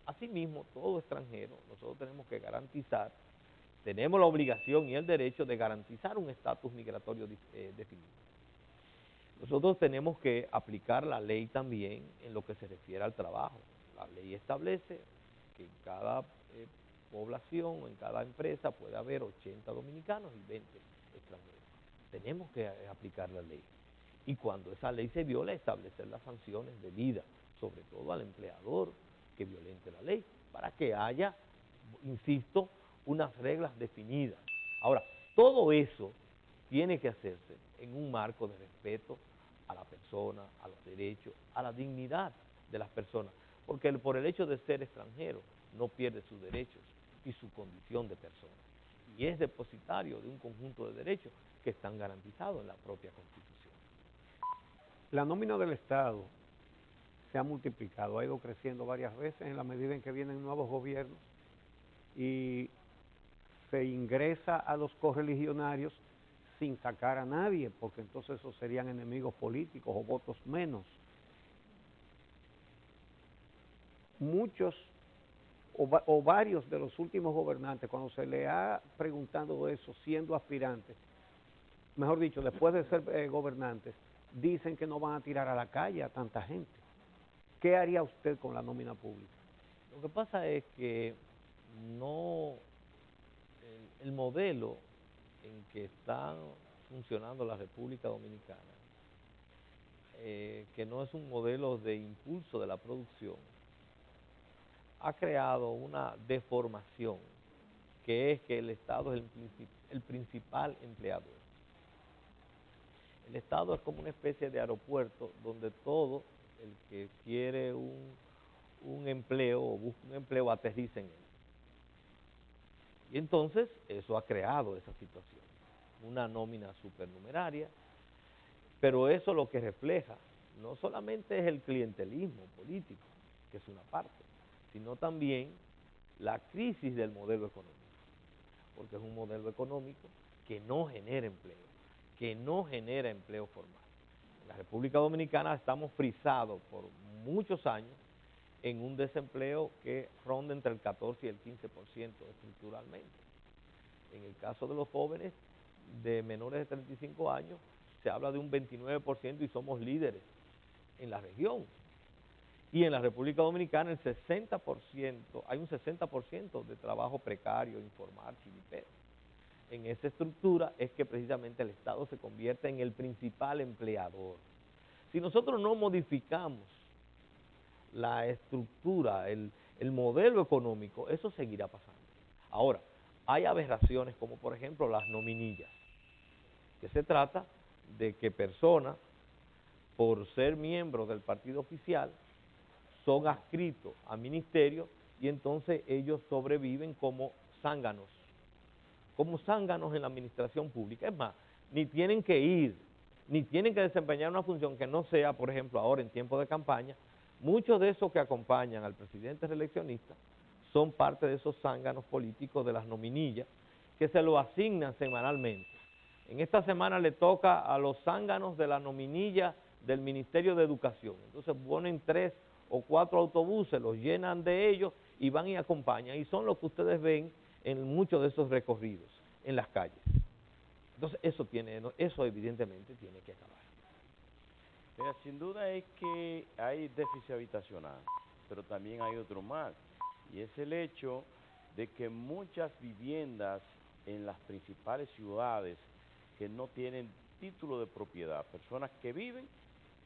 Asimismo, todo extranjero, nosotros tenemos que garantizar, tenemos la obligación y el derecho de garantizar un estatus migratorio definido. Nosotros tenemos que aplicar la ley también en lo que se refiere al trabajo. La ley establece que en cada población, en cada empresa puede haber 80 dominicanos y 20 extranjeros. Tenemos que aplicar la ley. Y cuando esa ley se viola, establecer las sanciones debidas, sobre todo al empleador que violente la ley, para que haya, insisto, unas reglas definidas. Ahora, todo eso tiene que hacerse en un marco de respeto a la persona, a los derechos, a la dignidad de las personas, porque por el hecho de ser extranjero no pierde sus derechos y su condición de persona, y es depositario de un conjunto de derechos que están garantizados en la propia Constitución. La nómina del Estado se ha multiplicado, ha ido creciendo varias veces en la medida en que vienen nuevos gobiernos y se ingresa a los correligionarios sin sacar a nadie, porque entonces esos serían enemigos políticos o votos menos. Muchos o varios de los últimos gobernantes, cuando se le ha preguntado eso, siendo aspirantes, mejor dicho, después de ser gobernantes, dicen que no van a tirar a la calle a tanta gente. ¿Qué haría usted con la nómina pública? Lo que pasa es que el modelo en que está funcionando la República Dominicana, que no es un modelo de impulso de la producción, ha creado una deformación, que es que el Estado es el principal empleador. El Estado es como una especie de aeropuerto donde todo el que quiere un empleo o busca un empleo aterriza en él. Y entonces eso ha creado esa situación, una nómina supernumeraria, pero eso lo que refleja no solamente es el clientelismo político, que es una parte, sino también la crisis del modelo económico, porque es un modelo económico que no genera empleo, que no genera empleo formal. En la República Dominicana estamos frisados por muchos años en un desempleo que ronda entre el 14 y el 15% estructuralmente. En el caso de los jóvenes de menores de 35 años, se habla de un 29% y somos líderes en la región. Y en la República Dominicana el 60%, hay un 60% de trabajo precario, informal, sin IPER. En esa estructura es que precisamente el Estado se convierte en el principal empleador. Si nosotros no modificamos la estructura, el modelo económico, eso seguirá pasando. Ahora, hay aberraciones como por ejemplo las nominillas, que se trata de que personas, por ser miembros del partido oficial, son adscritos a ministerios y entonces ellos sobreviven como zánganos en la administración pública. Es más, ni tienen que ir, ni tienen que desempeñar una función que no sea, por ejemplo, ahora en tiempo de campaña. Muchos de esos que acompañan al presidente reeleccionista son parte de esos zánganos políticos de las nominillas que se lo asignan semanalmente. En esta semana le toca a los zánganos de la nominilla del Ministerio de Educación. Entonces ponen 3 o 4 autobuses, los llenan de ellos y van y acompañan. Y son los que ustedes ven en muchos de esos recorridos en las calles. Entonces eso evidentemente tiene que acabar. Mira, sin duda es que hay déficit habitacional, pero también hay otro más, y es el hecho de que muchas viviendas en las principales ciudades que no tienen título de propiedad, personas que viven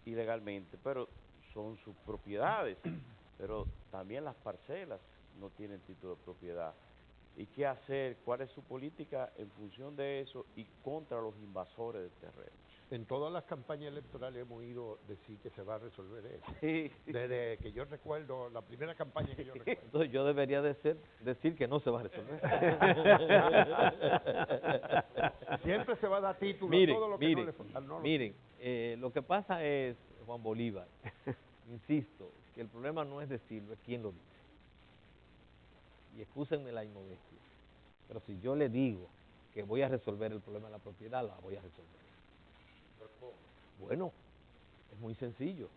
ilegalmente, pero son sus propiedades, pero también las parcelas no tienen título de propiedad. ¿Y qué hacer? ¿Cuál es su política en función de eso y contra los invasores de terreno? En todas las campañas electorales hemos oído decir que se va a resolver eso. Sí. Desde que yo recuerdo, la primera campaña que yo recuerdo. Entonces yo debería decir que no se va a resolver. Siempre se va a dar título miren, a todo lo que miren, no le falta. Miren, lo que pasa es, Juan Bolívar, insisto, que el problema no es decirlo, es quién lo dice. Y excúsenme la inmodestia, pero si yo le digo que voy a resolver el problema de la propiedad, la voy a resolver. Bueno, es muy sencillo.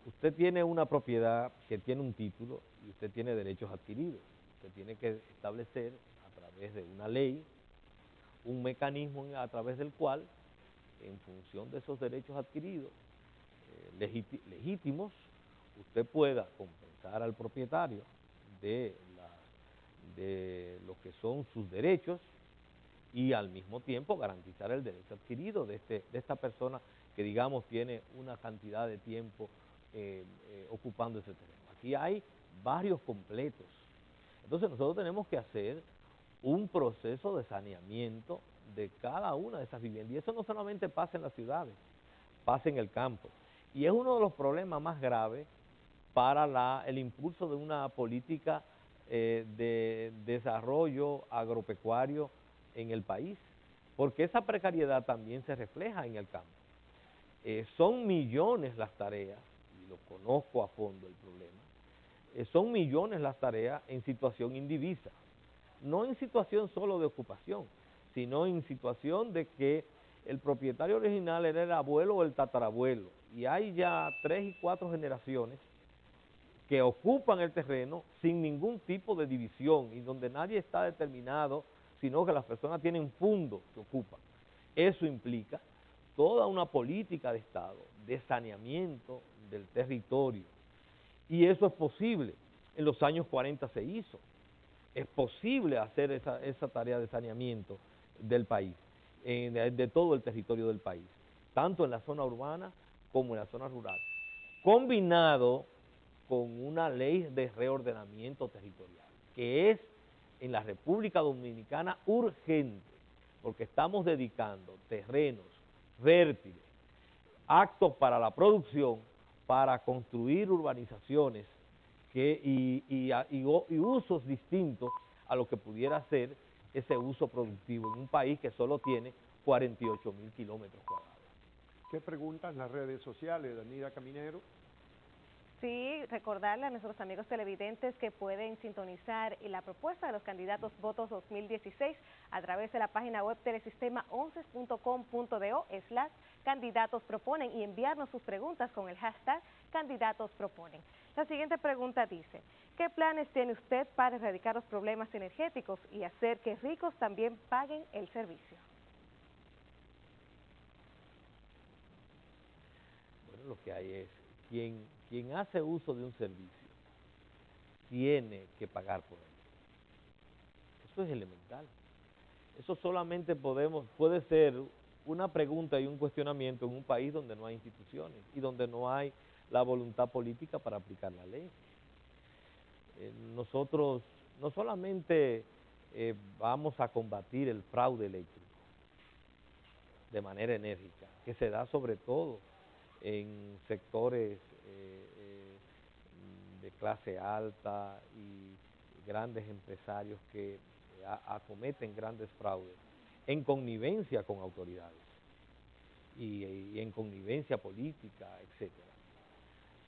Usted tiene una propiedad que tiene un título y usted tiene derechos adquiridos. Usted tiene que establecer a través de una ley un mecanismo a través del cual, en función de esos derechos adquiridos legítimos, usted pueda compensar al propietario de lo que son sus derechos y al mismo tiempo garantizar el derecho adquirido de esta persona que, digamos, tiene una cantidad de tiempo ocupando ese terreno. Aquí hay varios completos. Entonces nosotros tenemos que hacer un proceso de saneamiento de cada una de esas viviendas. Y eso no solamente pasa en las ciudades, pasa en el campo. Y es uno de los problemas más graves para el impulso de una política de desarrollo agropecuario en el país, porque esa precariedad también se refleja en el campo. Son millones las tareas, y lo conozco a fondo el problema, son millones las tareas en situación indivisa, no en situación solo de ocupación, sino en situación de que el propietario original era el abuelo o el tatarabuelo, y hay ya 3 y 4 generaciones que ocupan el terreno sin ningún tipo de división y donde nadie está determinado, sino que las personas tienen fondos que ocupan. Eso implica toda una política de Estado, de saneamiento del territorio. Y eso es posible. En los años 40 se hizo. Es posible hacer esa tarea de saneamiento del país, de todo el territorio del país, tanto en la zona urbana como en la zona rural, combinado con una ley de reordenamiento territorial, que es en la República Dominicana urgente, porque estamos dedicando terrenos fértiles, actos para la producción, para construir urbanizaciones y usos distintos a lo que pudiera ser ese uso productivo en un país que solo tiene 48.000 kilómetros cuadrados. ¿Qué preguntan en las redes sociales, Danira Caminero? Sí, recordarle a nuestros amigos televidentes que pueden sintonizar la propuesta de los candidatos Votos 2016 a través de la página web telesistema11.com.do/candidatos proponen y enviarnos sus preguntas con el hashtag candidatos proponen. La siguiente pregunta dice, ¿qué planes tiene usted para erradicar los problemas energéticos y hacer que ricos también paguen el servicio? lo que hay es quien hace uso de un servicio tiene que pagar por él. Eso es elemental. Eso solamente puede ser una pregunta y un cuestionamiento en un país donde no hay instituciones y donde no hay la voluntad política para aplicar la ley. Nosotros no solamente vamos a combatir el fraude eléctrico de manera enérgica, que se da sobre todo en sectores de clase alta y grandes empresarios que acometen grandes fraudes en connivencia con autoridades y en connivencia política, etcétera,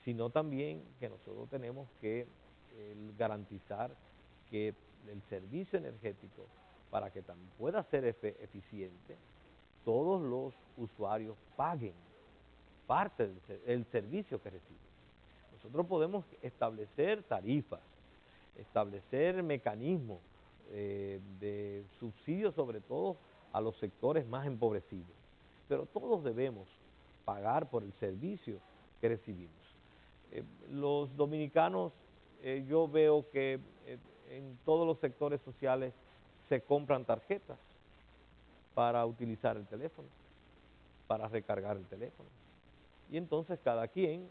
sino también que nosotros tenemos que garantizar que el servicio energético, para que también pueda ser eficiente, todos los usuarios paguen parte del servicio que reciben. Nosotros podemos establecer tarifas, establecer mecanismos de subsidio sobre todo a los sectores más empobrecidos, pero todos debemos pagar por el servicio que recibimos. Los dominicanos, yo veo que en todos los sectores sociales se compran tarjetas para utilizar el teléfono, para recargar el teléfono. Y entonces cada quien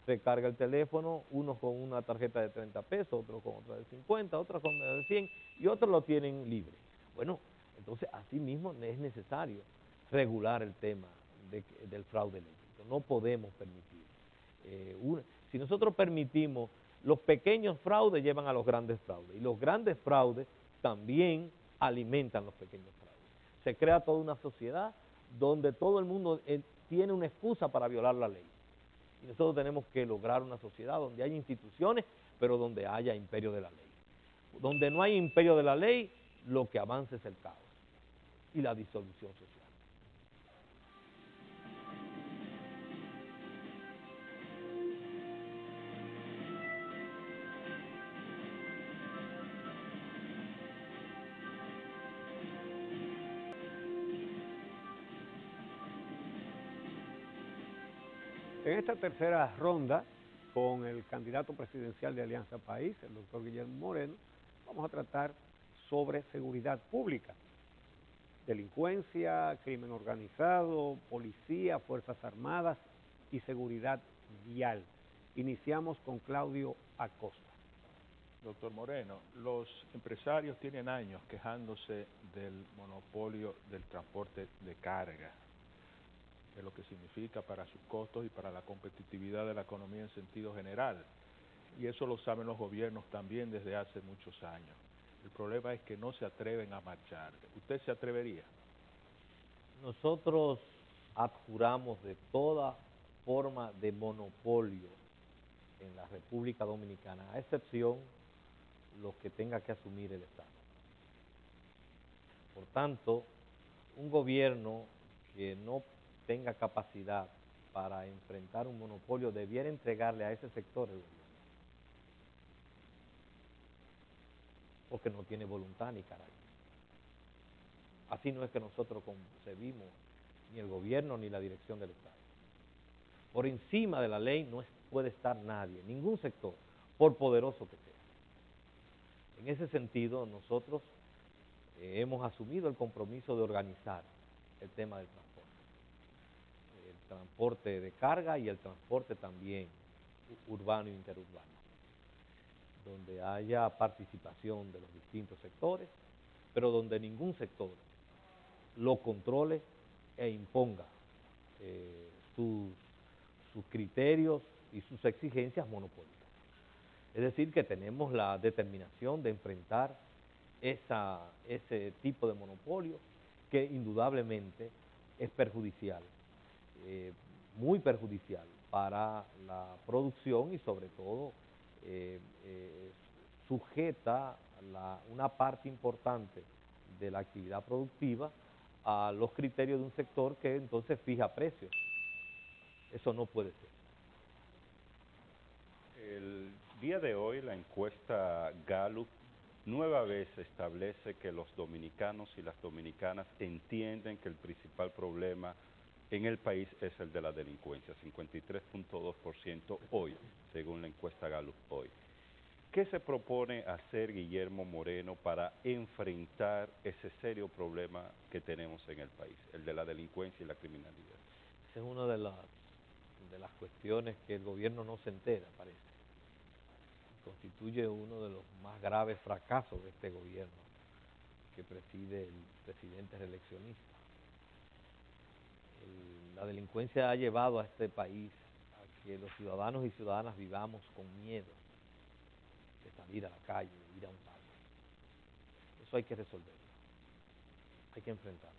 recarga el teléfono, unos con una tarjeta de 30 pesos, otros con otra de 50, otros con de 100 y otros lo tienen libre. Bueno, entonces así mismo es necesario regular el tema del fraude eléctrico. No podemos permitir. Si nosotros permitimos, los pequeños fraudes llevan a los grandes fraudes y los grandes fraudes también alimentan los pequeños fraudes. Se crea toda una sociedad donde todo el mundo tiene una excusa para violar la ley. Y nosotros tenemos que lograr una sociedad donde haya instituciones, pero donde haya imperio de la ley. Donde no hay imperio de la ley, lo que avanza es el caos y la disolución social. En esta tercera ronda, con el candidato presidencial de Alianza País, el doctor Guillermo Moreno, vamos a tratar sobre seguridad pública, delincuencia, crimen organizado, policía, fuerzas armadas y seguridad vial. Iniciamos con Claudio Acosta. Doctor Moreno, los empresarios tienen años quejándose del monopolio del transporte de carga, de lo que significa para sus costos y para la competitividad de la economía en sentido general. Y eso lo saben los gobiernos también desde hace muchos años. El problema es que no se atreven a marchar. ¿Usted se atrevería? Nosotros abjuramos de toda forma de monopolio en la República Dominicana, a excepción los que tenga que asumir el Estado. Por tanto, un gobierno que no tenga capacidad para enfrentar un monopolio debiera entregarle a ese sector el gobierno, porque no tiene voluntad ni carácter. Así no es que nosotros concebimos ni el gobierno ni la dirección del Estado. Por encima de la ley no puede estar nadie, ningún sector, por poderoso que sea. En ese sentido, nosotros hemos asumido el compromiso de organizar el tema del transporte de carga y el transporte también urbano e interurbano, donde haya participación de los distintos sectores, pero donde ningún sector lo controle e imponga sus criterios y sus exigencias monopólicas. Es decir, que tenemos la determinación de enfrentar ese tipo de monopolio que indudablemente es perjudicial, muy perjudicial para la producción y sobre todo sujeta una parte importante de la actividad productiva a los criterios de un sector que entonces fija precios. Eso no puede ser. El día de hoy la encuesta Gallup nueva vez establece que los dominicanos y las dominicanas entienden que el principal problema en el país es el de la delincuencia, 53.2% hoy, según la encuesta Gallup hoy. ¿Qué se propone hacer Guillermo Moreno para enfrentar ese serio problema que tenemos en el país, el de la delincuencia y la criminalidad? Esa es una de las cuestiones que el gobierno no se entera, parece. Constituye uno de los más graves fracasos de este gobierno que preside el presidente reeleccionista. La delincuencia ha llevado a este país a que los ciudadanos y ciudadanas vivamos con miedo de salir a la calle, de ir a un parque. Eso hay que resolverlo, hay que enfrentarlo.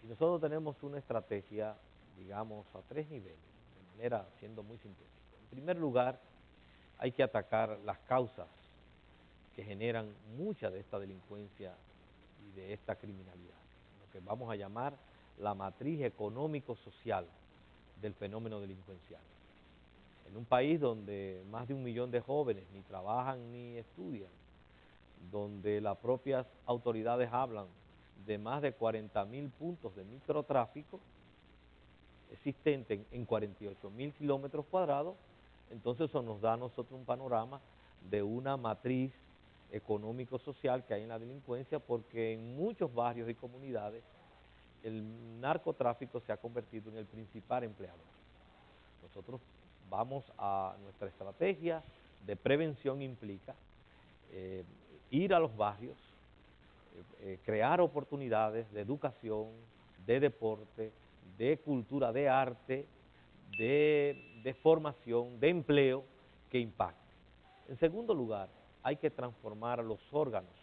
Y nosotros tenemos una estrategia, digamos, a 3 niveles, de manera siendo muy sintético. En primer lugar, hay que atacar las causas que generan mucha de esta delincuencia y de esta criminalidad, lo que vamos a llamar la matriz económico-social del fenómeno delincuencial. En un país donde más de 1 millón de jóvenes ni trabajan ni estudian, donde las propias autoridades hablan de más de 40.000 puntos de microtráfico existentes en 48.000 kilómetros cuadrados, entonces eso nos da a nosotros un panorama de una matriz económico-social que hay en la delincuencia, porque en muchos barrios y comunidades el narcotráfico se ha convertido en el principal empleador. Nosotros vamos a nuestra estrategia de prevención implica ir a los barrios, crear oportunidades de educación, de deporte, de cultura, de arte, de formación, de empleo que impacte. En segundo lugar, hay que transformar a los órganos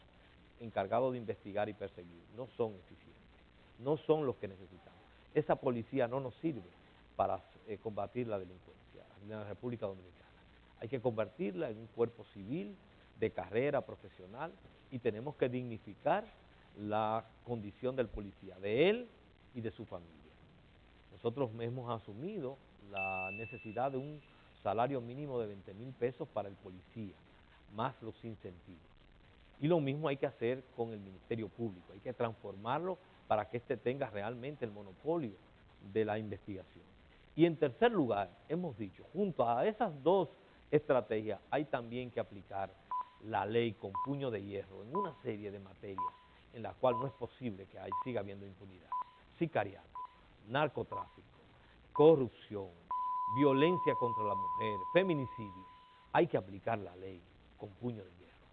encargados de investigar y perseguir. No son eficientes, no son los que necesitamos. Esa policía no nos sirve para combatir la delincuencia en la República Dominicana. Hay que convertirla en un cuerpo civil de carrera profesional y tenemos que dignificar la condición del policía, de él y de su familia. Nosotros hemos asumido la necesidad de un salario mínimo de 20.000 pesos para el policía, más los incentivos. Y lo mismo hay que hacer con el Ministerio Público, hay que transformarlo para que éste tenga realmente el monopolio de la investigación. Y en tercer lugar, hemos dicho, junto a esas dos estrategias, hay también que aplicar la ley con puño de hierro en una serie de materias en las cuales no es posible que siga habiendo impunidad. Sicariato, narcotráfico, corrupción, violencia contra la mujer, feminicidio. Hay que aplicar la ley con puño de hierro.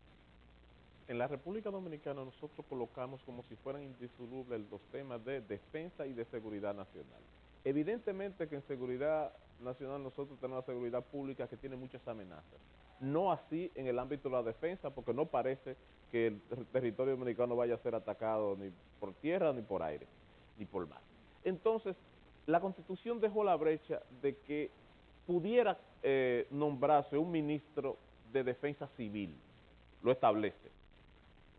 En la República Dominicana nosotros colocamos como si fueran indisolubles los temas de defensa y de seguridad nacional. Evidentemente que en seguridad nacional nosotros tenemos una seguridad pública que tiene muchas amenazas. No así en el ámbito de la defensa, porque no parece que el territorio dominicano vaya a ser atacado ni por tierra, ni por aire, ni por mar. Entonces, la Constitución dejó la brecha de que pudiera nombrarse un ministro de defensa civil, lo establece.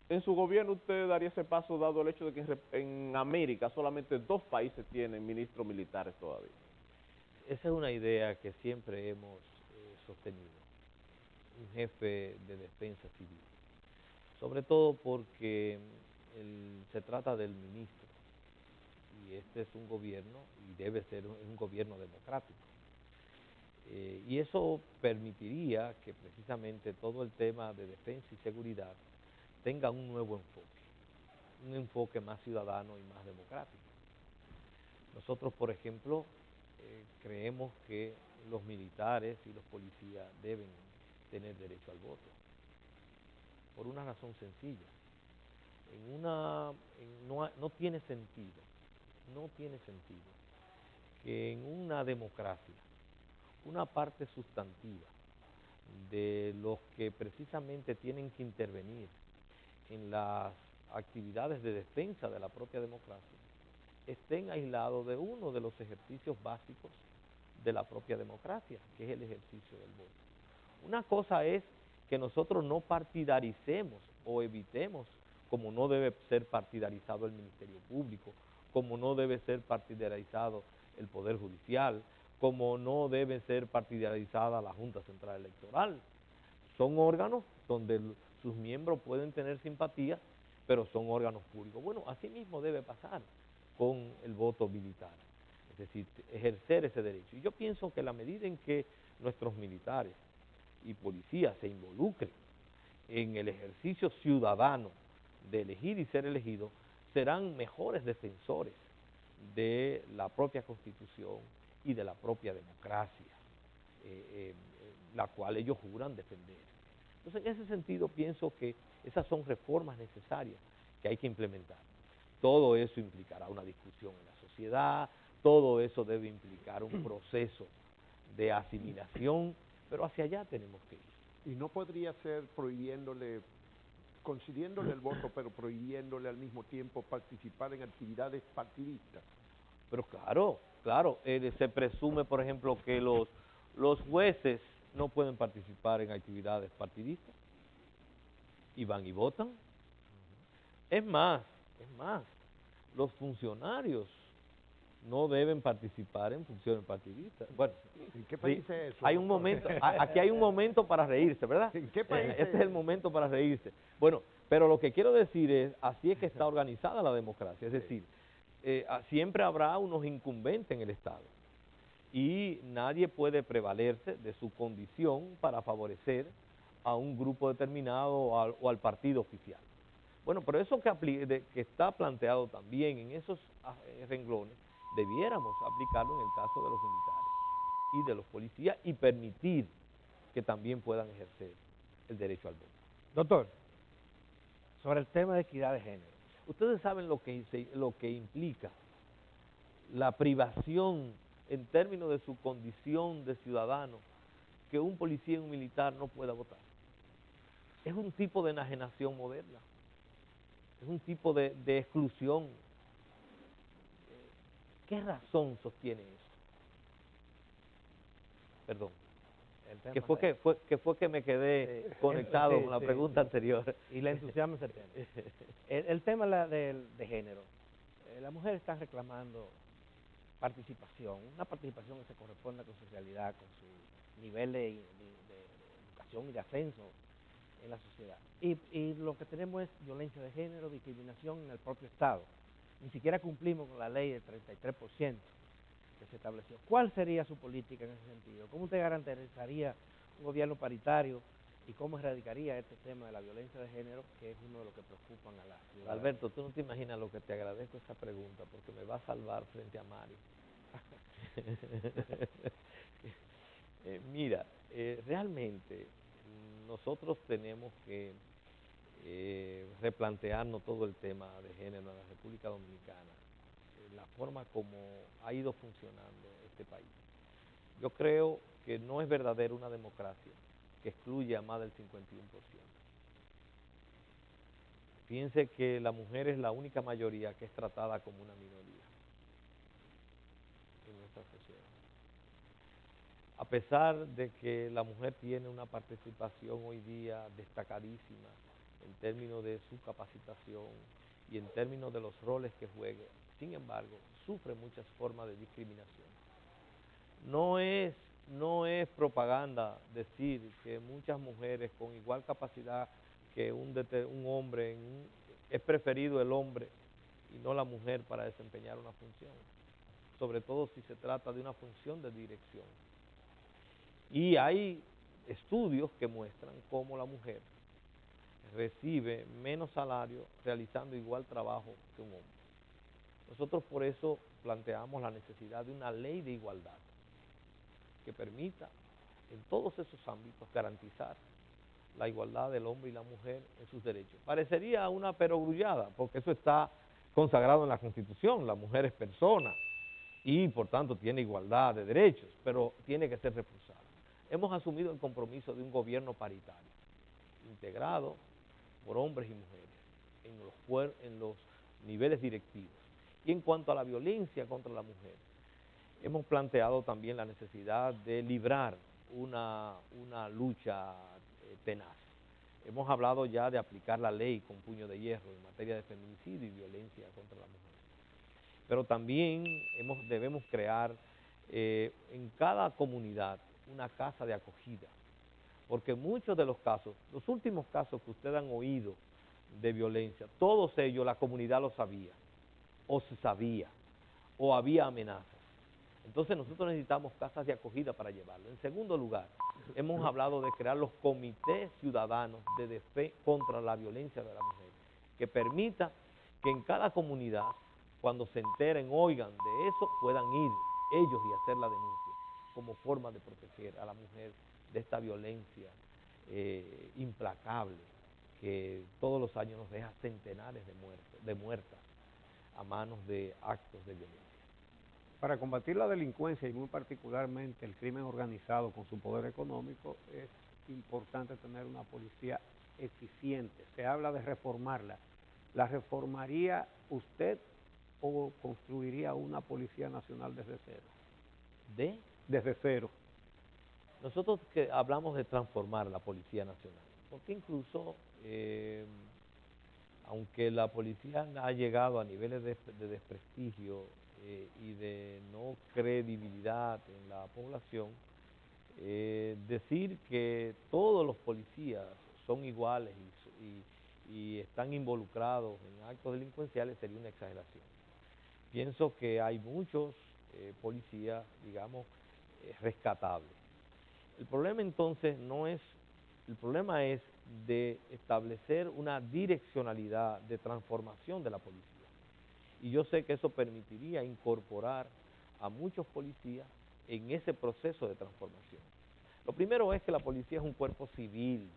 En su gobierno usted daría ese paso dado el hecho de que en América solamente 2 países tienen ministros militares todavía. Esa es una idea que siempre hemos sostenido, un jefe de defensa civil, sobre todo porque se trata del ministro y este es un gobierno y debe ser un gobierno democrático. Y eso permitiría que precisamente todo el tema de defensa y seguridad tenga un nuevo enfoque, un enfoque más ciudadano y más democrático. Nosotros, por ejemplo, creemos que los militares y los policías deben tener derecho al voto, por una razón sencilla. No tiene sentido que en una democracia una parte sustantiva de los que precisamente tienen que intervenir en las actividades de defensa de la propia democracia estén aislados de uno de los ejercicios básicos de la propia democracia, que es el ejercicio del voto. Una cosa es que nosotros no partidaricemos o evitemos, como no debe ser partidarizado el Ministerio Público, como no debe ser partidarizado el Poder Judicial, como no debe ser partidarizada la Junta Central Electoral. Son órganos donde sus miembros pueden tener simpatía, pero son órganos públicos. Bueno, así mismo debe pasar con el voto militar. es decir, ejercer ese derecho. Y yo pienso que la medida en que nuestros militares y policías se involucren en el ejercicio ciudadano de elegir y ser elegidos, serán mejores defensores de la propia Constitución y de la propia democracia, la cual ellos juran defender. Entonces, en ese sentido, pienso que esas son reformas necesarias que hay que implementar. Todo eso implicará una discusión en la sociedad, todo eso debe implicar un proceso de asimilación, pero hacia allá tenemos que ir. Y no podría ser prohibiéndole, concediéndole el voto, pero prohibiéndole al mismo tiempo participar en actividades partidistas. Pero claro, se presume, por ejemplo, que los jueces no pueden participar en actividades partidistas y van y votan. Es más, los funcionarios no deben participar en funciones partidistas. Bueno, ¿en qué país es eso? Hay un momento, aquí hay un momento para reírse, ¿verdad? ¿En qué país Este es el momento para reírse. Bueno, pero lo que quiero decir es, así es que está organizada la democracia, es decir, siempre habrá unos incumbentes en el Estado y nadie puede prevalerse de su condición para favorecer a un grupo determinado o al partido oficial. Bueno, pero eso que está planteado también en esos renglones, debiéramos aplicarlo en el caso de los militares y de los policías y permitir que también puedan ejercer el derecho al voto. Doctor, sobre el tema de equidad de género. Ustedes saben lo que implica la privación en términos de su condición de ciudadano, que un policía y un militar no pueda votar. Es un tipo de enajenación moderna, es un tipo de exclusión. ¿Qué razón sostiene eso? Perdón. Que fue que me quedé conectado con la pregunta anterior. Y la entusiasmo ese tema. El tema de género. Las mujeres están reclamando participación, una participación que se corresponda con su realidad, con su nivel de educación y de ascenso en la sociedad. Y lo que tenemos es violencia de género, discriminación en el propio Estado. Ni siquiera cumplimos con la ley del 33% que se estableció. ¿Cuál sería su política en ese sentido? ¿Cómo usted garantizaría un gobierno paritario y cómo erradicaría este tema de la violencia de género, que es uno de los que preocupan a la ciudad? Alberto, tú no te imaginas lo que te agradezco esa pregunta, porque me va a salvar frente a Mari. Mira, realmente nosotros tenemos que replantearnos todo el tema de género en la República Dominicana, la forma como ha ido funcionando este país. Yo creo que no es verdadera una democracia que excluye a más del 51%. Piense que la mujer es la única mayoría que es tratada como una minoría en nuestra sociedad. A pesar de que la mujer tiene una participación hoy día destacadísima en términos de su capacitación y en términos de los roles que juegue, sin embargo, sufre muchas formas de discriminación. No es propaganda decir que muchas mujeres con igual capacidad que un hombre, es preferido el hombre y no la mujer para desempeñar una función, sobre todo si se trata de una función de dirección. Y hay estudios que muestran cómo la mujer recibe menos salario realizando igual trabajo que un hombre. Nosotros por eso planteamos la necesidad de una ley de igualdad que permita en todos esos ámbitos garantizar la igualdad del hombre y la mujer en sus derechos. Parecería una perogrullada, porque eso está consagrado en la Constitución, la mujer es persona y por tanto tiene igualdad de derechos, pero tiene que ser reforzada. Hemos asumido el compromiso de un gobierno paritario, integrado por hombres y mujeres, en los niveles directivos. Y en cuanto a la violencia contra la mujer, hemos planteado también la necesidad de librar una lucha tenaz. Hemos hablado ya de aplicar la ley con puño de hierro en materia de feminicidio y violencia contra la mujer. Pero también debemos crear en cada comunidad una casa de acogida, porque muchos de los casos, los últimos casos que ustedes han oído de violencia, todos ellos la comunidad lo sabía, o se sabía, o había amenazas. Entonces nosotros necesitamos casas de acogida para llevarlo. En segundo lugar, hemos hablado de crear los comités ciudadanos de defensa contra la violencia de la mujer, que permita que en cada comunidad, cuando se enteren, oigan de eso, puedan ir ellos y hacer la denuncia, como forma de proteger a la mujer de esta violencia implacable que todos los años nos deja centenares de muertas a manos de actos de violencia. Para combatir la delincuencia y muy particularmente el crimen organizado con su poder económico, es importante tener una policía eficiente. Se habla de reformarla. ¿La reformaría usted o construiría una Policía Nacional desde cero? Desde cero. Nosotros que hablamos de transformar la Policía Nacional, porque incluso, aunque la policía ha llegado a niveles de desprestigio y de no credibilidad en la población, decir que todos los policías son iguales y están involucrados en actos delincuenciales sería una exageración. Pienso que hay muchos policías, digamos, rescatables. El problema entonces el problema es de establecer una direccionalidad de transformación de la policía. Y yo sé que eso permitiría incorporar a muchos policías en ese proceso de transformación. Lo primero es que la policía es un cuerpo civil.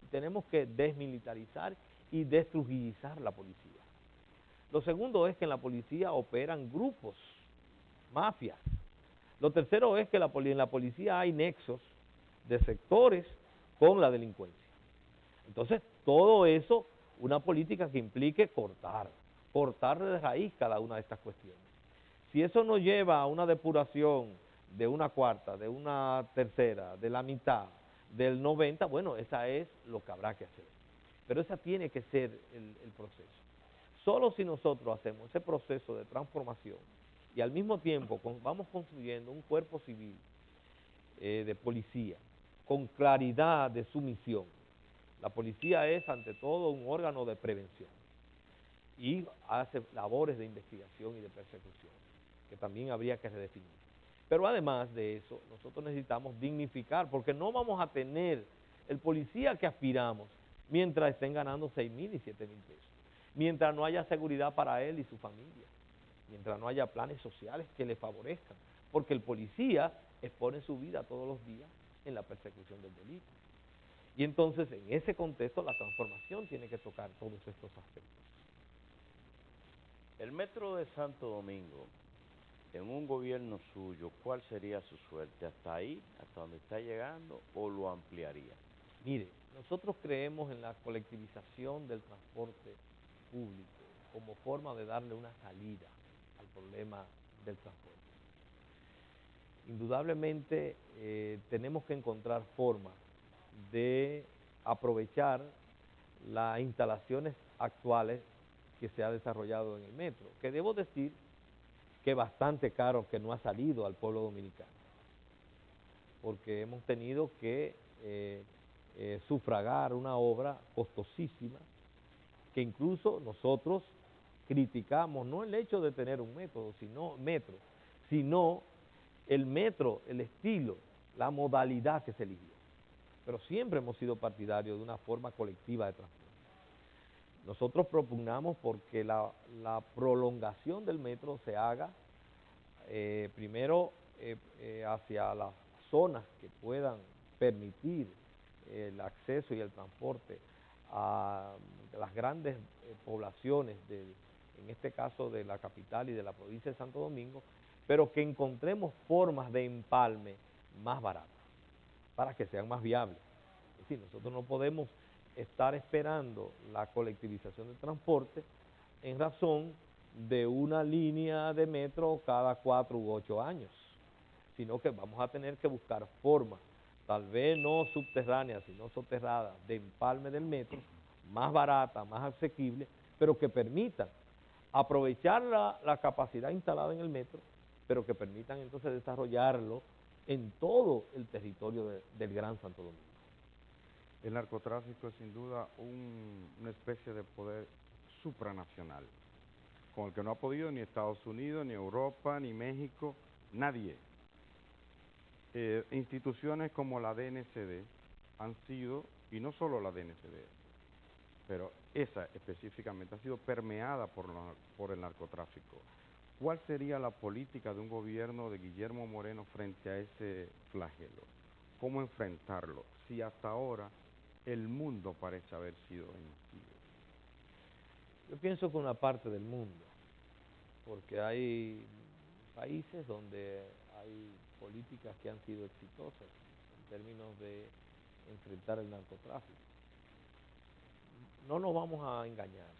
Y tenemos que desmilitarizar y destrujillizar la policía. Lo segundo es que en la policía operan grupos, mafias. Lo tercero es que en la policía hay nexos de sectores con la delincuencia. Entonces, todo eso, una política que implique cortar de raíz cada una de estas cuestiones. Si eso nos lleva a una depuración de una cuarta, de una tercera, de la mitad, del 90, bueno, esa es lo que habrá que hacer. Pero esa tiene que ser el proceso. Solo si nosotros hacemos ese proceso de transformación y al mismo tiempo vamos construyendo un cuerpo civil de policía con claridad de su misión. La policía es ante todo un órgano de prevención y hace labores de investigación y de persecución, que también habría que redefinir. Pero además de eso, nosotros necesitamos dignificar, porque no vamos a tener el policía que aspiramos mientras estén ganando 6.000 y 7.000 pesos, mientras no haya seguridad para él y su familia, mientras no haya planes sociales que le favorezcan, porque el policía expone su vida todos los días en la persecución del delito. Y entonces, en ese contexto, la transformación tiene que tocar todos estos aspectos. El Metro de Santo Domingo, en un gobierno suyo, ¿cuál sería su suerte? ¿Hasta ahí, hasta donde está llegando, o lo ampliaría? Mire, nosotros creemos en la colectivización del transporte público como forma de darle una salida al problema del transporte. Indudablemente tenemos que encontrar formas de aprovechar las instalaciones actuales que se ha desarrollado en el metro, que debo decir que es bastante caro, que no ha salido al pueblo dominicano, porque hemos tenido que sufragar una obra costosísima, que incluso nosotros criticamos no el hecho de tener un metro, sino el metro, el estilo, la modalidad que se eligió. Pero siempre hemos sido partidarios de una forma colectiva de transporte. Nosotros propugnamos porque la prolongación del metro se haga primero hacia las zonas que puedan permitir el acceso y el transporte a las grandes poblaciones, en este caso de la capital y de la provincia de Santo Domingo, pero que encontremos formas de empalme más baratas, para que sean más viables. Es decir, nosotros no podemos estar esperando la colectivización del transporte en razón de una línea de metro cada 4 u 8 años, sino que vamos a tener que buscar formas, tal vez no subterráneas, sino soterradas, de empalme del metro, más baratas, más asequibles, pero que permitan aprovechar la capacidad instalada en el metro, pero que permitan entonces desarrollarlo en todo el territorio del Gran Santo Domingo. El narcotráfico es sin duda una especie de poder supranacional, con el que no ha podido ni Estados Unidos, ni Europa, ni México nadie. Instituciones como la DNCD han sido, y no solo la DNCD, pero esa específicamente ha sido permeada por el narcotráfico. ¿Cuál sería la política de un gobierno de Guillermo Moreno frente a ese flagelo? ¿Cómo enfrentarlo si hasta ahora el mundo parece haber sido vencido? Yo pienso que una parte del mundo, porque hay países donde hay políticas que han sido exitosas en términos de enfrentar el narcotráfico. No nos vamos a engañar.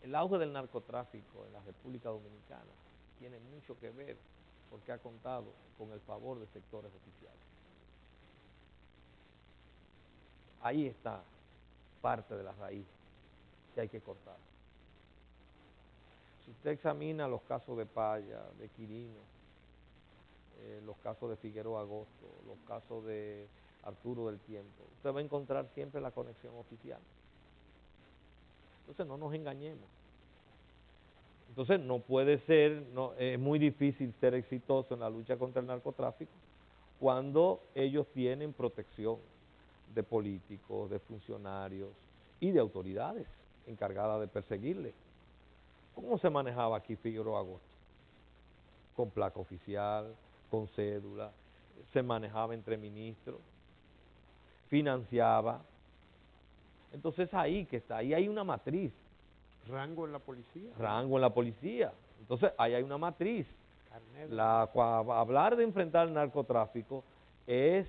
El auge del narcotráfico en la República Dominicana tiene mucho que ver porque ha contado con el favor de sectores oficiales. Ahí está parte de la raíz que hay que cortar. Si usted examina los casos de Paya, de Quirino, los casos de Figueroa Agosto, los casos de Arturo del Tiempo, usted va a encontrar siempre la conexión oficial. Entonces no nos engañemos. Entonces no puede ser, es muy difícil ser exitoso en la lucha contra el narcotráfico cuando ellos tienen protección de políticos, de funcionarios y de autoridades encargadas de perseguirle. ¿Cómo se manejaba aquí Figueroa Agosto? Con placa oficial, con cédula, se manejaba entre ministros, financiaba. Entonces ahí que está, ahí hay una matriz. ¿Rango en la policía? Rango en la policía. Entonces ahí hay una matriz. Carnet. Hablar de enfrentar el narcotráfico es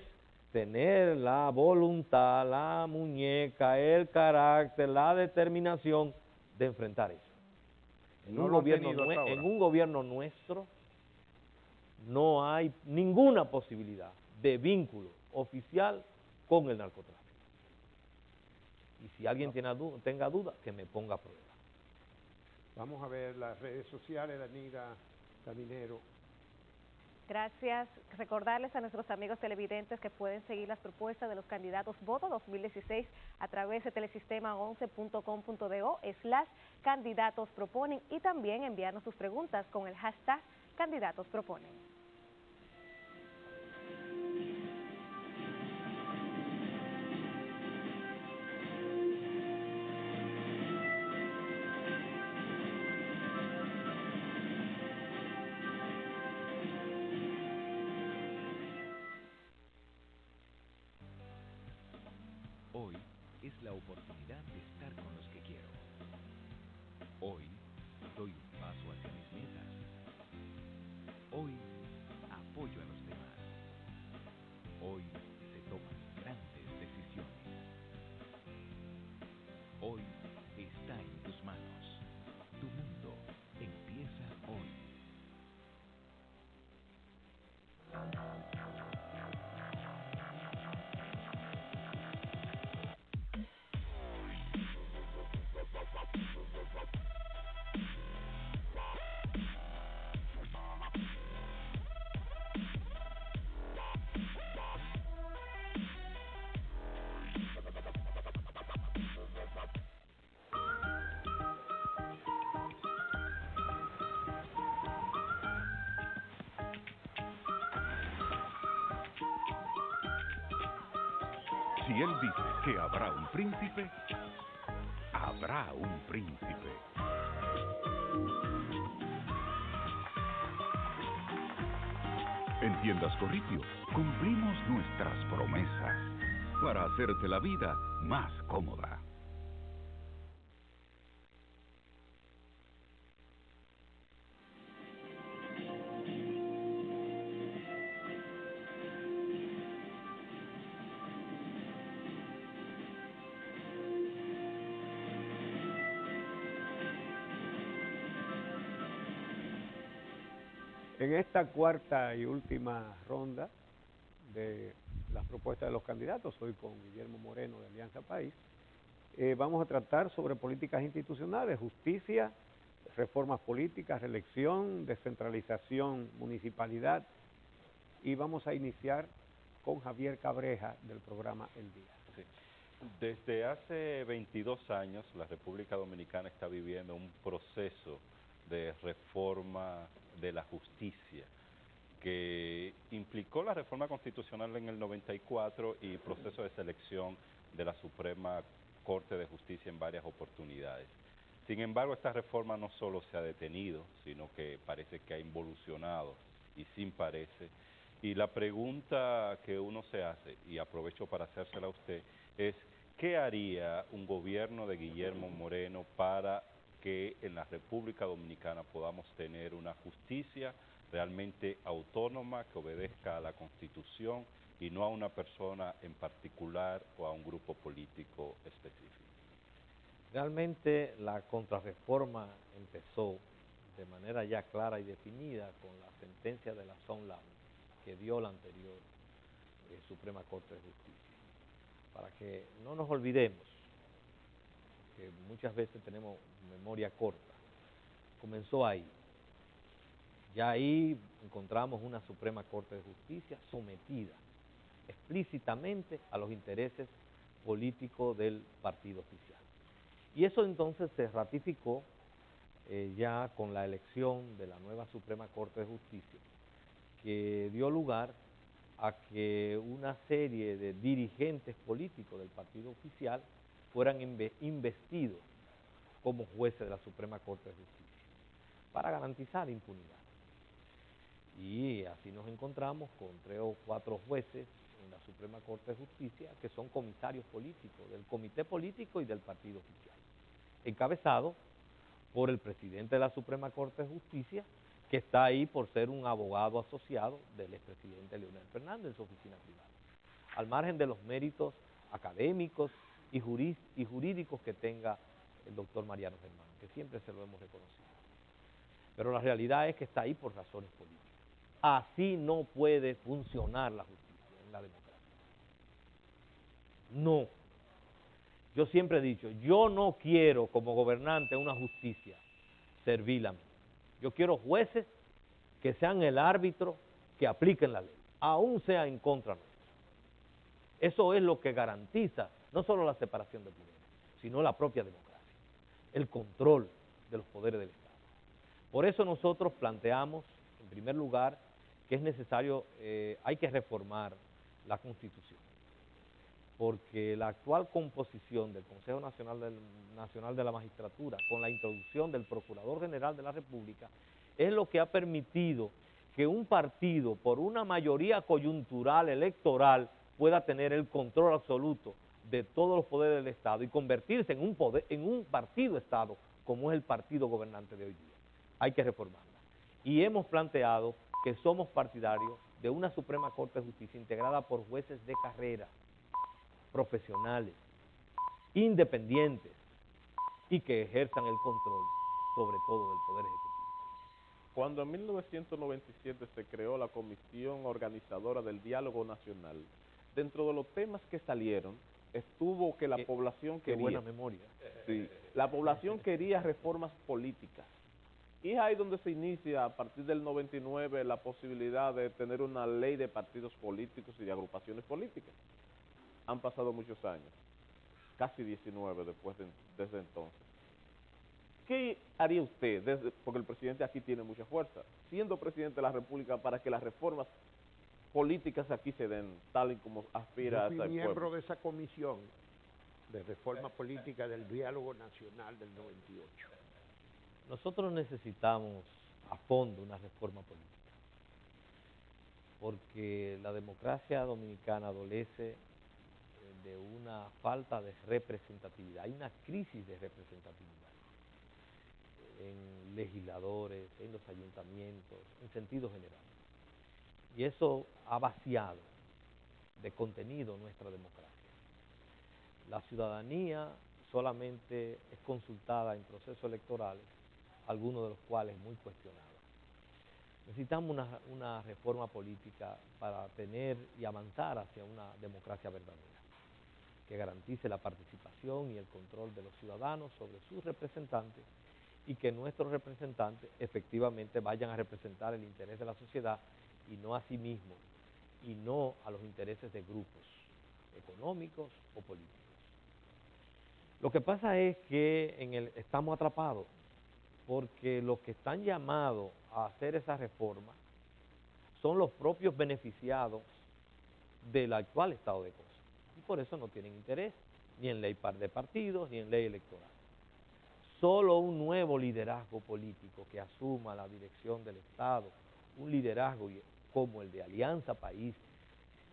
tener la voluntad, la muñeca, el carácter, la determinación de enfrentar eso. En un gobierno nuestro no hay ninguna posibilidad de vínculo oficial con el narcotráfico. Y si alguien tenga duda, que me ponga a prueba. Vamos a ver las redes sociales, Danira Caminero. Gracias. Recordarles a nuestros amigos televidentes que pueden seguir las propuestas de los candidatos Voto 2016 a través de telesistema11.com.do/candidatos proponen y también enviarnos sus preguntas con el hashtag candidatos proponen. Hoy es la oportunidad de estar con los que quiero. Hoy doy un paso hacia mis metas. Hoy apoyo a los demás. Hoy se toman grandes decisiones. Hoy está en tus manos. Tu mundo empieza hoy. Si él dice que habrá un príncipe, habrá un príncipe. En Tiendas Corripio cumplimos nuestras promesas para hacerte la vida más cómoda. En esta cuarta y última ronda de las propuestas de los candidatos, hoy con Guillermo Moreno de Alianza País, vamos a tratar sobre políticas institucionales, justicia, reformas políticas, reelección, descentralización, municipalidad, y vamos a iniciar con Javier Cabreja del programa El Día. Sí. Desde hace 22 años la República Dominicana está viviendo un proceso de reforma de la justicia, que implicó la reforma constitucional en el 94 y proceso de selección de la Suprema Corte de Justicia en varias oportunidades. Sin embargo, esta reforma no solo se ha detenido, sino que parece que ha involucionado, y sin parece. Y la pregunta que uno se hace, y aprovecho para hacérsela a usted, es ¿qué haría un gobierno de Guillermo Moreno para que en la República Dominicana podamos tener una justicia realmente autónoma que obedezca a la Constitución y no a una persona en particular o a un grupo político específico? Realmente la contrarreforma empezó de manera ya clara y definida con la sentencia de la Sonlam que dio la anterior Suprema Corte de Justicia. Para que no nos olvidemos, que muchas veces tenemos memoria corta, comenzó ahí. Ya ahí encontramos una Suprema Corte de Justicia sometida explícitamente a los intereses políticos del partido oficial. Y eso entonces se ratificó ya con la elección de la nueva Suprema Corte de Justicia, que dio lugar a que una serie de dirigentes políticos del partido oficial fueran investidos como jueces de la Suprema Corte de Justicia, para garantizar impunidad. Y así nos encontramos con 3 o 4 jueces en la Suprema Corte de Justicia que son comisarios políticos del comité político y del partido oficial, encabezado por el presidente de la Suprema Corte de Justicia, que está ahí por ser un abogado asociado del expresidente Leonel Fernández en su oficina privada, al margen de los méritos académicos y jurídicos que tenga el doctor Mariano Germán, que siempre se lo hemos reconocido. Pero la realidad es que está ahí por razones políticas. Así no puede funcionar la justicia en la democracia. No. Yo siempre he dicho, yo no quiero como gobernante una justicia servil a mí. Yo quiero jueces que sean el árbitro que apliquen la ley, aún sea en contra nuestra. Eso es lo que garantiza no solo la separación de poderes, sino la propia democracia, el control de los poderes del Estado. Por eso nosotros planteamos, en primer lugar, que es necesario, hay que reformar la Constitución, porque la actual composición del Consejo Nacional de la Magistratura, con la introducción del Procurador General de la República, es lo que ha permitido que un partido, por una mayoría coyuntural electoral, pueda tener el control absoluto de todos los poderes del Estado y convertirse en un partido-Estado, como es el partido gobernante de hoy día. Hay que reformarla. Y hemos planteado que somos partidarios de una Suprema Corte de Justicia integrada por jueces de carrera, profesionales, independientes y que ejerzan el control sobre todo del Poder Ejecutivo. Cuando en 1997 se creó la Comisión Organizadora del Diálogo Nacional, dentro de los temas que salieron estuvo que la población quería... Qué buena memoria. Sí, la población quería reformas políticas. Y es ahí donde se inicia, a partir del 99, la posibilidad de tener una ley de partidos políticos y de agrupaciones políticas. Han pasado muchos años, casi 19 desde entonces. ¿Qué haría usted, porque el presidente aquí tiene mucha fuerza, siendo presidente de la República, para que las reformas políticas aquí se den, tal y como aspira Yo fui hasta el miembro pueblo? de esa comisión de reforma política del Diálogo Nacional del 98. Nosotros necesitamos a fondo una reforma política, porque la democracia dominicana adolece de una falta de representatividad, hay una crisis de representatividad en legisladores, en los ayuntamientos, en sentido general. Y eso ha vaciado de contenido nuestra democracia. La ciudadanía solamente es consultada en procesos electorales, algunos de los cuales muy cuestionados. Necesitamos una reforma política para tener y avanzar hacia una democracia verdadera, que garantice la participación y el control de los ciudadanos sobre sus representantes y que nuestros representantes efectivamente vayan a representar el interés de la sociedad y no a sí mismos, y no a los intereses de grupos económicos o políticos. Lo que pasa es que estamos atrapados, porque los que están llamados a hacer esa reforma son los propios beneficiados del actual estado de cosas. Y por eso no tienen interés ni en ley de partidos ni en ley electoral. Solo un nuevo liderazgo político que asuma la dirección del Estado, un liderazgo como el de Alianza País,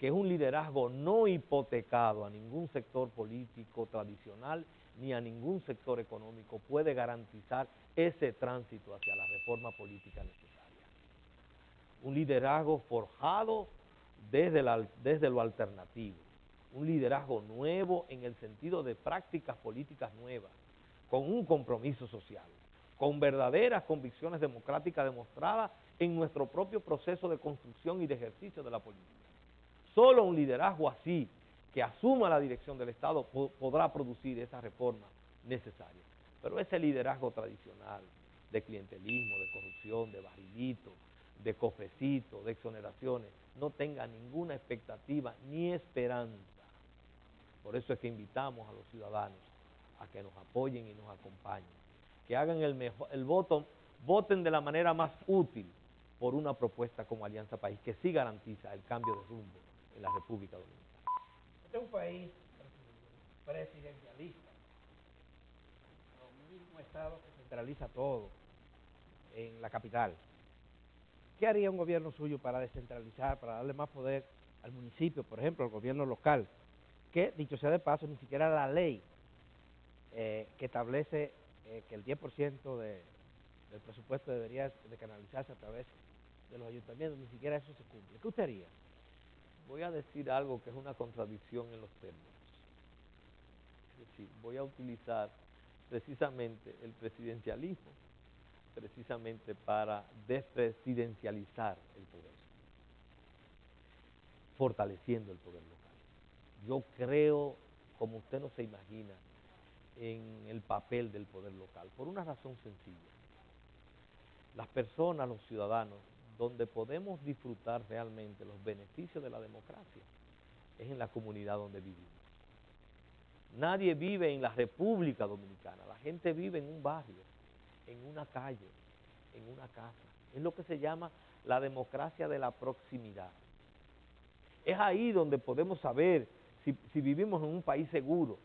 que es un liderazgo no hipotecado a ningún sector político tradicional ni a ningún sector económico, puede garantizar ese tránsito hacia la reforma política necesaria. Un liderazgo forjado desde lo alternativo, un liderazgo nuevo en el sentido de prácticas políticas nuevas, con un compromiso social, con verdaderas convicciones democráticas demostradas en nuestro propio proceso de construcción y de ejercicio de la política. Solo un liderazgo así, que asuma la dirección del Estado, podrá producir esa reforma necesaria. Pero ese liderazgo tradicional de clientelismo, de corrupción, de barrilito, de cofrecito, de exoneraciones, no tenga ninguna expectativa ni esperanza. Por eso es que invitamos a los ciudadanos a que nos apoyen y nos acompañen, que hagan el voto, voten de la manera más útil por una propuesta como Alianza País, que sí garantiza el cambio de rumbo en la República Dominicana. Este es un país presidencialista, un Estado que centraliza todo en la capital. ¿Qué haría un gobierno suyo para descentralizar, para darle más poder al municipio, por ejemplo, al gobierno local? Que, dicho sea de paso, ni siquiera la ley que establece que el 10% del presupuesto debería de canalizarse a través de los ayuntamientos, ni siquiera eso se cumple. ¿Qué usted haría? Voy a decir algo que es una contradicción en los términos. Es decir, voy a utilizar precisamente el presidencialismo precisamente para despresidencializar el poder, fortaleciendo el poder local. Yo creo, como usted no se imagina, en el papel del poder local, por una razón sencilla. Las personas, los ciudadanos, donde podemos disfrutar realmente los beneficios de la democracia, es en la comunidad donde vivimos. Nadie vive en la República Dominicana, la gente vive en un barrio, en una calle, en una casa. Es lo que se llama la democracia de la proximidad. Es ahí donde podemos saber si vivimos en un país seguro,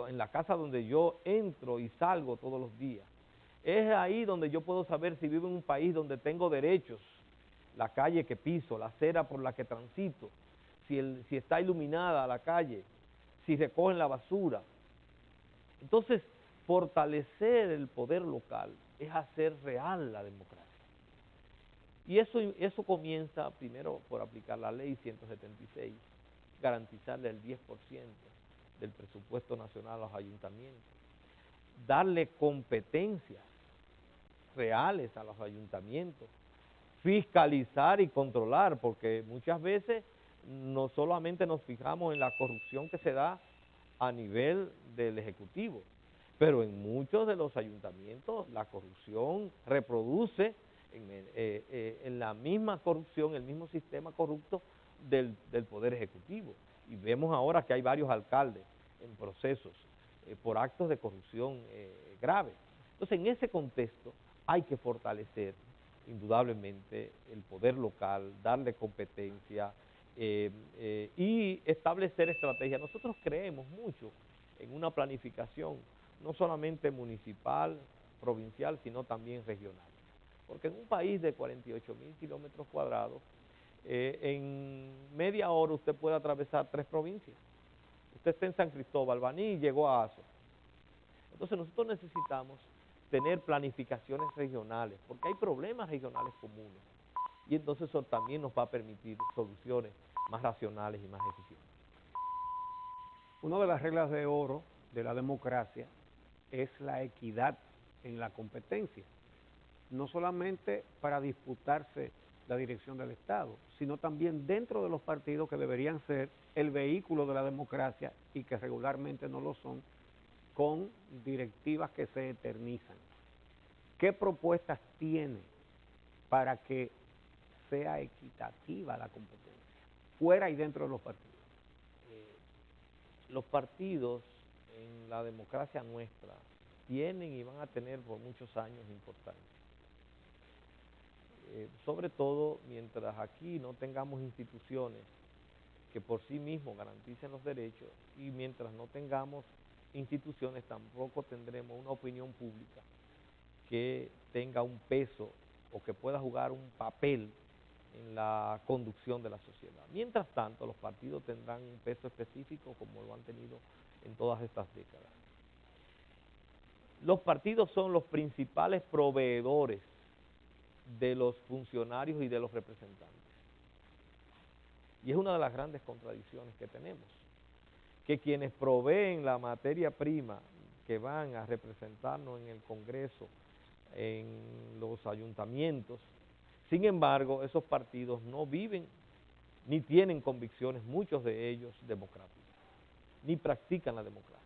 en la casa donde yo entro y salgo todos los días. Es ahí donde yo puedo saber si vivo en un país donde tengo derechos, la calle que piso, la acera por la que transito, si está iluminada la calle, si recogen la basura. Entonces, fortalecer el poder local es hacer real la democracia. Y eso comienza primero por aplicar la ley 176, garantizarle el 10% del presupuesto nacional a los ayuntamientos, darle competencias reales a los ayuntamientos, fiscalizar y controlar, porque muchas veces no solamente nos fijamos en la corrupción que se da a nivel del Ejecutivo, pero en muchos de los ayuntamientos la corrupción reproduce en la misma corrupción, el mismo sistema corrupto del Poder Ejecutivo. Y vemos ahora que hay varios alcaldes en procesos por actos de corrupción graves. Entonces, en ese contexto hay que fortalecer indudablemente el poder local, darle competencia y establecer estrategias. Nosotros creemos mucho en una planificación, no solamente municipal, provincial, sino también regional. Porque en un país de 48.000 kilómetros cuadrados, en media hora usted puede atravesar 3 provincias. Usted está en San Cristóbal, Baní y llegó a Azo. Entonces nosotros necesitamos tener planificaciones regionales, porque hay problemas regionales comunes. Y entonces eso también nos va a permitir soluciones más racionales y más eficientes. Una de las reglas de oro de la democracia es la equidad en la competencia, no solamente para disputarse la dirección del Estado, sino también dentro de los partidos que deberían ser el vehículo de la democracia y que regularmente no lo son, con directivas que se eternizan. ¿Qué propuestas tiene para que sea equitativa la competencia, fuera y dentro de los partidos? Los partidos en la democracia nuestra tienen y van a tener por muchos años importancia. sobre todo mientras aquí no tengamos instituciones que por sí mismos garanticen los derechos y mientras no tengamos instituciones tampoco tendremos una opinión pública que tenga un peso o que pueda jugar un papel en la conducción de la sociedad. Mientras tanto, los partidos tendrán un peso específico como lo han tenido en todas estas décadas. Los partidos son los principales proveedores de los funcionarios y de los representantes. Y es una de las grandes contradicciones que tenemos, que quienes proveen la materia prima que van a representarnos en el Congreso, en los ayuntamientos, sin embargo, esos partidos no viven ni tienen convicciones, muchos de ellos, democráticas, ni practican la democracia.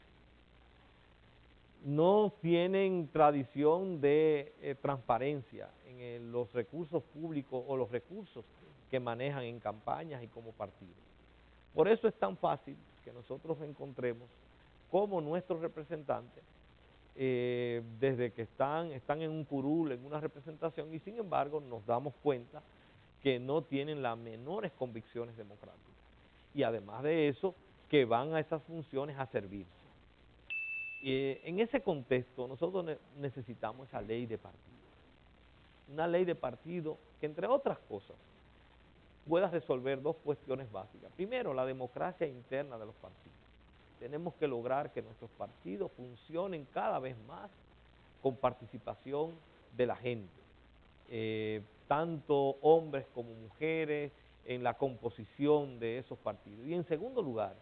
No tienen tradición de transparencia en los recursos públicos o los recursos que manejan en campañas y como partidos. Por eso es tan fácil que nosotros encontremos cómo nuestros representantes, desde que están en un curul, en una representación, y sin embargo nos damos cuenta que no tienen las menores convicciones democráticas. Y además de eso, que van a esas funciones a servirse. En ese contexto, nosotros necesitamos esa ley de partido. Una ley de partido que, entre otras cosas, pueda resolver dos cuestiones básicas. Primero, la democracia interna de los partidos. Tenemos que lograr que nuestros partidos funcionen cada vez más con participación de la gente, tanto hombres como mujeres, en la composición de esos partidos. Y en segundo lugar,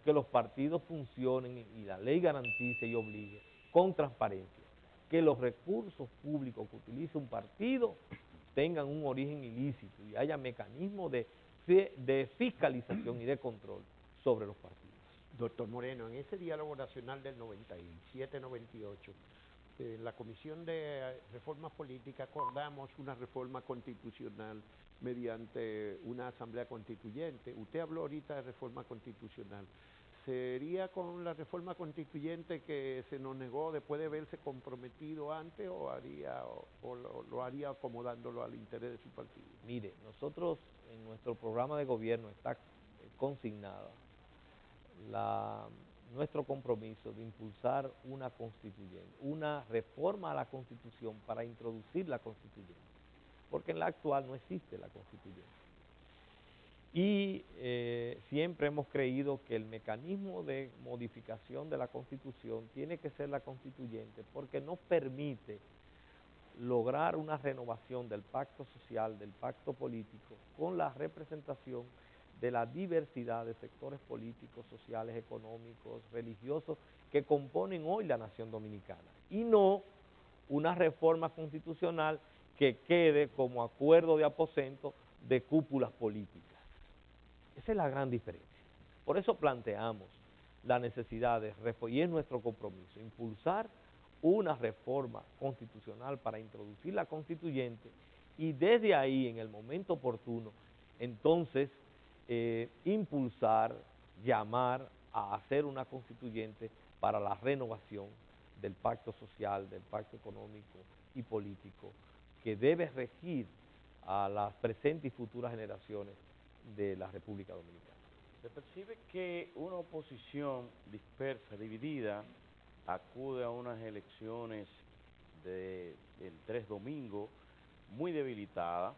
que los partidos funcionen y la ley garantice y obligue con transparencia, que los recursos públicos que utilice un partido tengan un origen ilícito y haya mecanismos de fiscalización y de control sobre los partidos. Doctor Moreno, en ese diálogo nacional del 97-98, en la Comisión de Reformas Políticas acordamos una reforma constitucional mediante una asamblea constituyente. Usted habló ahorita de reforma constitucional. ¿Sería con la reforma constituyente que se nos negó después de verse comprometido antes o lo haría acomodándolo al interés de su partido? Mire, nosotros en nuestro programa de gobierno está consignada nuestro compromiso de impulsar una constituyente, una reforma a la Constitución para introducir la constituyente, porque en la actual no existe la constituyente. Y siempre hemos creído que el mecanismo de modificación de la Constitución tiene que ser la constituyente, porque nos permite lograr una renovación del pacto social, del pacto político, con la representación de la diversidad de sectores políticos, sociales, económicos, religiosos que componen hoy la nación dominicana, y no una reforma constitucional que quede como acuerdo de aposento de cúpulas políticas. Esa es la gran diferencia. Por eso planteamos la necesidad de, y es nuestro compromiso, impulsar una reforma constitucional para introducir la constituyente y desde ahí, en el momento oportuno, entonces impulsar, llamar a hacer una constituyente para la renovación del pacto social, del pacto económico y político que debe regir a las presentes y futuras generaciones de la República Dominicana. Se percibe que una oposición dispersa, dividida, acude a unas elecciones del 3 domingo muy debilitada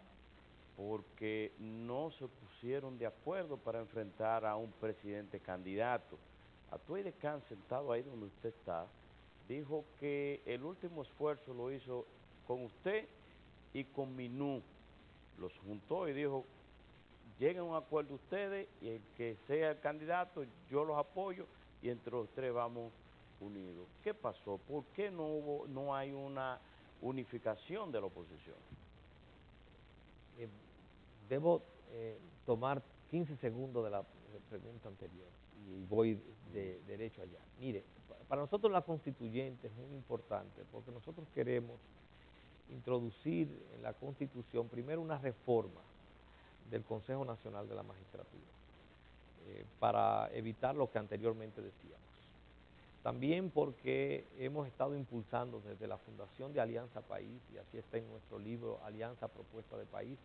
porque no se pusieron de acuerdo para enfrentar a un presidente candidato. Atuey de Can, sentado ahí donde usted está, dijo que el último esfuerzo lo hizo con usted y con Minú. Los juntó y dijo, lleguen a un acuerdo ustedes y el que sea el candidato, yo los apoyo y entre los tres vamos unidos. ¿Qué pasó? ¿Por qué no hay una unificación de la oposición? Debo tomar 15 segundos de la pregunta anterior y voy de derecho allá. Mire, para nosotros la constituyente es muy importante porque nosotros queremos introducir en la Constitución primero una reforma del Consejo Nacional de la Magistratura para evitar lo que anteriormente decíamos. También porque hemos estado impulsando desde la fundación de Alianza País, y así está en nuestro libro Alianza Propuesta de País,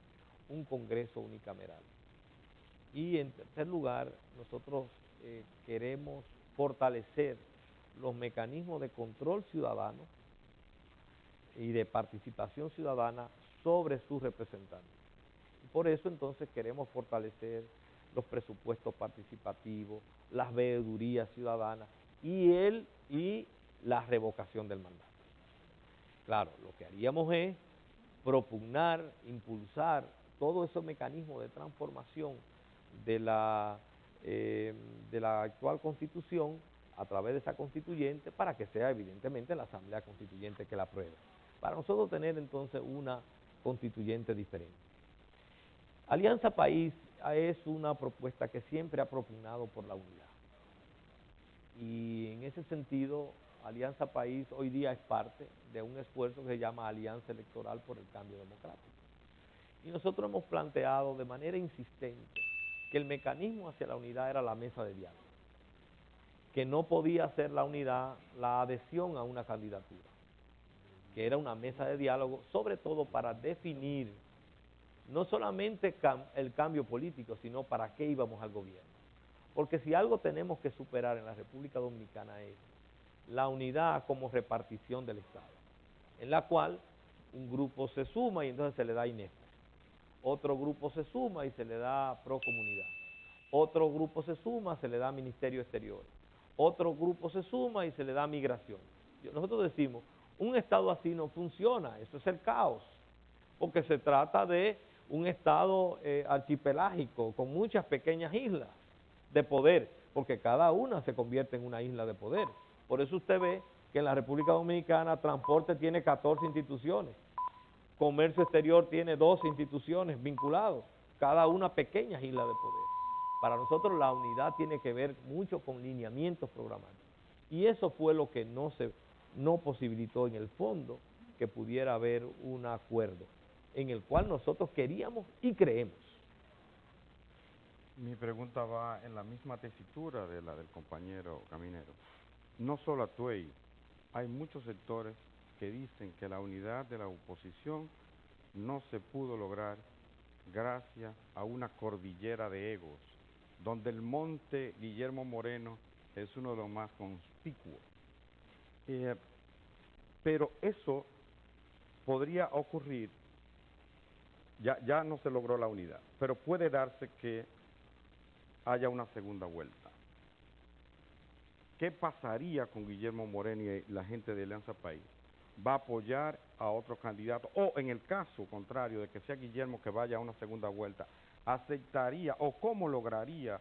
un congreso unicameral. Y en tercer lugar, nosotros queremos fortalecer los mecanismos de control ciudadano y de participación ciudadana sobre sus representantes. Y por eso entonces queremos fortalecer los presupuestos participativos, las veedurías ciudadanas y la revocación del mandato. Claro, lo que haríamos es propugnar, impulsar todos esos mecanismos de transformación de la actual Constitución a través de esa constituyente para que sea evidentemente la Asamblea Constituyente que la apruebe. Para nosotros tener entonces una constituyente diferente. Alianza País es una propuesta que siempre ha propugnado por la unidad. Y en ese sentido, Alianza País hoy día es parte de un esfuerzo que se llama Alianza Electoral por el Cambio Democrático. Y nosotros hemos planteado de manera insistente que el mecanismo hacia la unidad era la mesa de diálogo, que no podía ser la unidad la adhesión a una candidatura, que era una mesa de diálogo sobre todo para definir no solamente el cambio político, sino para qué íbamos al gobierno. Porque si algo tenemos que superar en la República Dominicana es la unidad como repartición del Estado, en la cual un grupo se suma y entonces se le da INEF, otro grupo se suma y se le da Procomunidad, otro grupo se suma, se le da Ministerio Exterior, otro grupo se suma y se le da Migración. Nosotros decimos, un Estado así no funciona, eso es el caos, porque se trata de un Estado archipelágico con muchas pequeñas islas de poder, porque cada una se convierte en una isla de poder. Por eso usted ve que en la República Dominicana transporte tiene 14 instituciones, comercio exterior tiene 12 instituciones vinculadas, cada una pequeña isla de poder. Para nosotros la unidad tiene que ver mucho con lineamientos programáticos. Y eso fue lo que no posibilitó en el fondo que pudiera haber un acuerdo en el cual nosotros queríamos y creemos. Mi pregunta va en la misma tesitura de la del compañero Caminero. No solo Atuey, hay muchos sectores que dicen que la unidad de la oposición no se pudo lograr gracias a una cordillera de egos, donde el monte Guillermo Moreno es uno de los más conspicuos. Pero eso podría ocurrir, ya no se logró la unidad, pero puede darse que haya una segunda vuelta. ¿Qué pasaría con Guillermo Moreno y la gente de Alianza País? ¿Va a apoyar a otro candidato? O en el caso contrario de que sea Guillermo que vaya a una segunda vuelta, ¿aceptaría o cómo lograría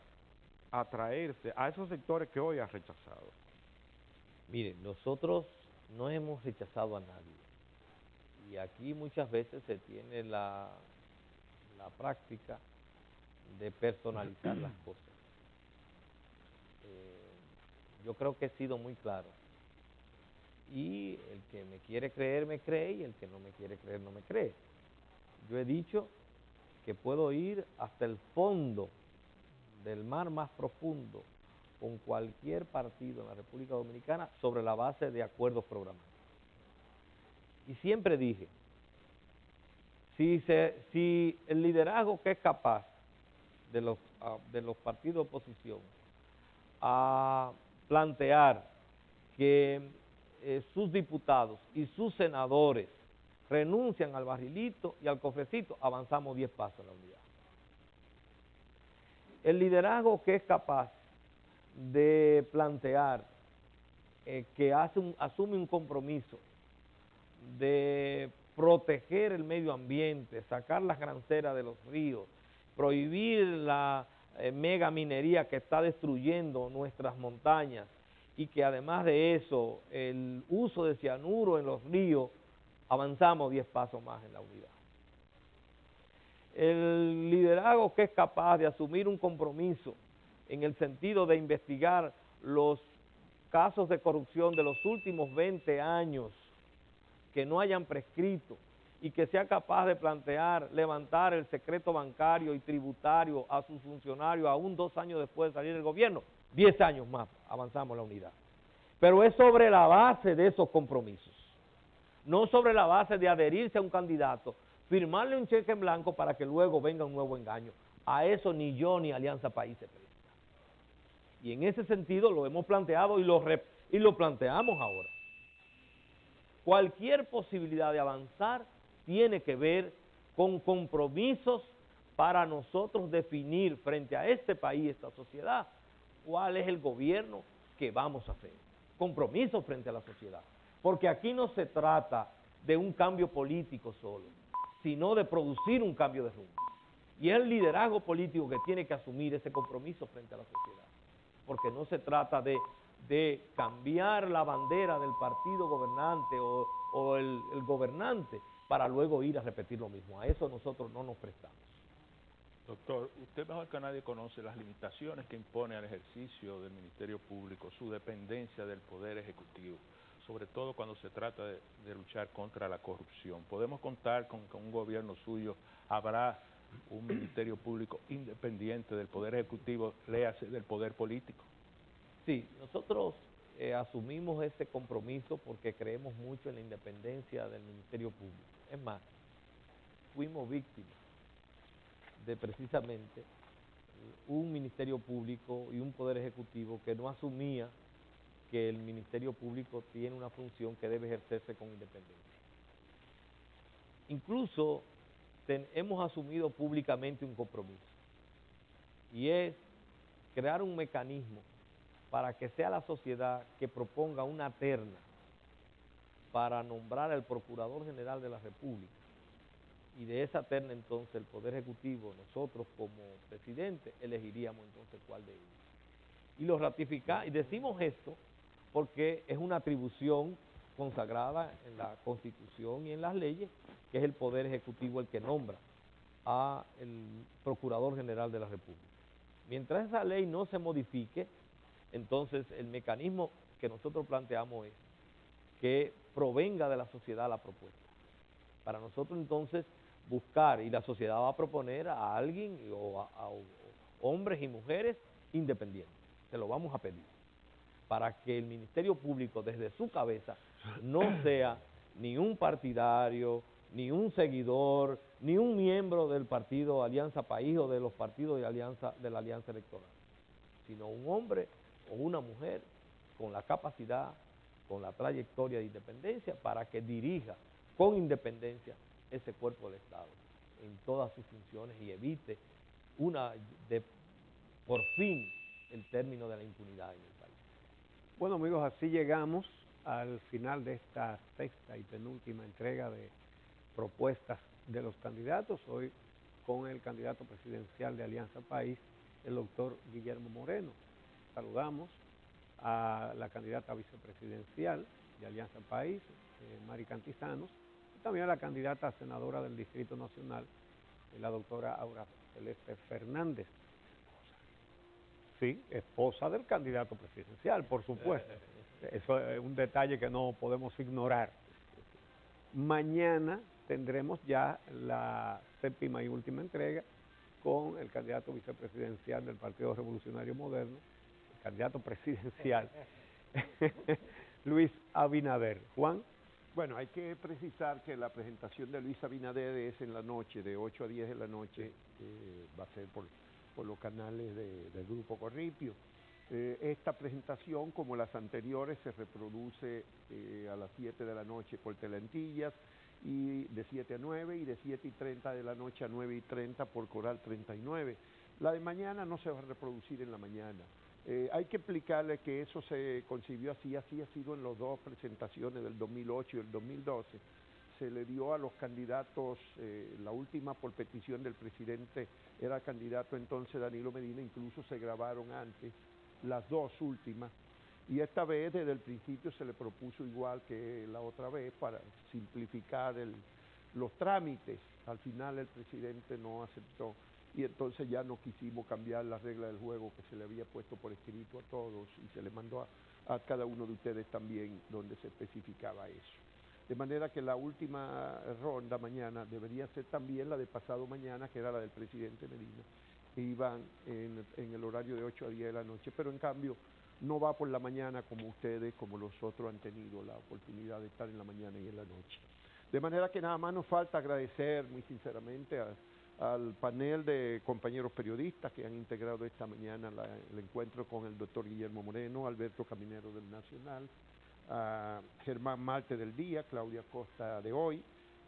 atraerse a esos sectores que hoy ha rechazado? Mire, nosotros no hemos rechazado a nadie. Y aquí muchas veces se tiene la práctica de personalizar las cosas. Yo creo que he sido muy claro. Y el que me quiere creer, me cree, y el que no me quiere creer, no me cree. Yo he dicho que puedo ir hasta el fondo del mar más profundo con cualquier partido en la República Dominicana sobre la base de acuerdos programáticos. Y siempre dije, si el liderazgo que es capaz de los partidos de oposición a plantear que sus diputados y sus senadores renuncian al barrilito y al cofrecito, avanzamos 10 pasos en la unidad. El liderazgo que es capaz de plantear que asume un compromiso de proteger el medio ambiente, sacar las granceras de los ríos, prohibir la mega minería que está destruyendo nuestras montañas y que además de eso, el uso de cianuro en los ríos, avanzamos 10 pasos más en la unidad. El liderazgo que es capaz de asumir un compromiso en el sentido de investigar los casos de corrupción de los últimos 20 años que no hayan prescrito y que sea capaz de plantear, levantar el secreto bancario y tributario a sus funcionarios aún 2 años después de salir del gobierno, 10 años más, avanzamos la unidad. pero es sobre la base de esos compromisos, no sobre la base de adherirse a un candidato, firmarle un cheque en blanco para que luego venga un nuevo engaño. A eso ni yo ni Alianza País se presta. Y en ese sentido lo hemos planteado y lo planteamos ahora. Cualquier posibilidad de avanzar tiene que ver con compromisos para nosotros definir frente a este país, esta sociedad, cuál es el gobierno que vamos a hacer. Compromisos frente a la sociedad. Porque aquí no se trata de un cambio político solo, sino de producir un cambio de rumbo. Y es el liderazgo político que tiene que asumir ese compromiso frente a la sociedad. Porque no se trata de cambiar la bandera del partido gobernante o el gobernante para luego ir a repetir lo mismo. A eso nosotros no nos prestamos. Doctor, usted mejor que nadie conoce las limitaciones que impone al ejercicio del Ministerio Público, su dependencia del Poder Ejecutivo, sobre todo cuando se trata de luchar contra la corrupción. ¿Podemos contar con un gobierno suyo? ¿Habrá un Ministerio Público independiente del Poder Ejecutivo, léase del Poder Político? Sí, nosotros asumimos ese compromiso porque creemos mucho en la independencia del Ministerio Público. Es más, fuimos víctimas de precisamente un Ministerio Público y un Poder Ejecutivo que no asumía que el Ministerio Público tiene una función que debe ejercerse con independencia. Incluso hemos asumido públicamente un compromiso y es crear un mecanismo para que sea la sociedad que proponga una terna para nombrar al Procurador General de la República. Y de esa terna entonces el Poder Ejecutivo, nosotros como presidente, elegiríamos entonces cuál de ellos. Y lo ratificamos, y decimos esto porque es una atribución consagrada en la Constitución y en las leyes, que es el Poder Ejecutivo el que nombra al Procurador General de la República. Mientras esa ley no se modifique, entonces el mecanismo que nosotros planteamos es que provenga de la sociedad la propuesta. Para nosotros entonces buscar, y la sociedad va a proponer a alguien o a hombres y mujeres independientes, se lo vamos a pedir, para que el Ministerio Público desde su cabeza no sea ni un partidario, ni un seguidor, ni un miembro del partido Alianza País o de los partidos de la Alianza Electoral, sino un hombre o una mujer con la capacidad, con la trayectoria de independencia para que dirija con independencia ese cuerpo del Estado en todas sus funciones y evite por fin el término de la impunidad en el país. Bueno amigos, así llegamos al final de esta sexta y penúltima entrega de propuestas de los candidatos, hoy con el candidato presidencial de Alianza País, el doctor Guillermo Moreno. Saludamos a la candidata vicepresidencial de Alianza País, Mari Cantizanos, y también a la candidata senadora del Distrito Nacional, la doctora Aura Celeste Fernández. Sí, esposa del candidato presidencial, por supuesto. Eso es un detalle que no podemos ignorar. Mañana tendremos ya la séptima y última entrega con el candidato vicepresidencial del Partido Revolucionario Moderno, el candidato presidencial, Luis Abinader. Juan. Bueno, hay que precisar que la presentación de Luis Abinader es en la noche, de 8 a 10 de la noche, va a ser por los canales del Grupo Corripio. Esta presentación, como las anteriores, se reproduce a las 7 de la noche por Telentillas, y de 7 a 9, y de 7:30 de la noche a 9:30 por Coral 39. La de mañana no se va a reproducir en la mañana. Hay que explicarle que eso se concibió así ha sido en las dos presentaciones del 2008 y el 2012. Se le dio a los candidatos, la última por petición del presidente, era candidato entonces Danilo Medina, incluso se grabaron antes las dos últimas, y esta vez desde el principio se le propuso igual que la otra vez para simplificar los trámites. Al final el presidente no aceptó, y entonces ya no quisimos cambiar la regla del juego que se le había puesto por escrito a todos y se le mandó a cada uno de ustedes también donde se especificaba eso. De manera que la última ronda mañana debería ser también la de pasado mañana, que era la del presidente Medina, que iban en el horario de 8 a 10 de la noche, pero en cambio no va por la mañana como ustedes, como los otros han tenido la oportunidad de estar en la mañana y en la noche. De manera que nada más nos falta agradecer muy sinceramente al panel de compañeros periodistas que han integrado esta mañana el encuentro con el doctor Guillermo Moreno, Alberto Caminero del Nacional, a Germán Marte del Día, Claudia Costa de Hoy,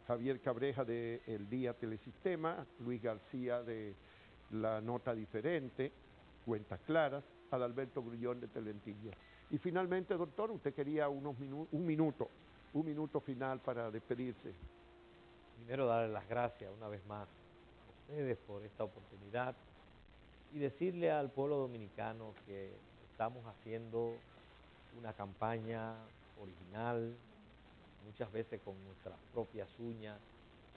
Javier Cabreja de El Día Telesistema, Luis García de La Nota Diferente, Cuentas Claras, Adalberto Grullón de Telentilla. Y finalmente, doctor, usted quería un minuto final para despedirse. Primero darle las gracias una vez más a ustedes por esta oportunidad y decirle al pueblo dominicano que estamos haciendo una campaña original, muchas veces con nuestras propias uñas,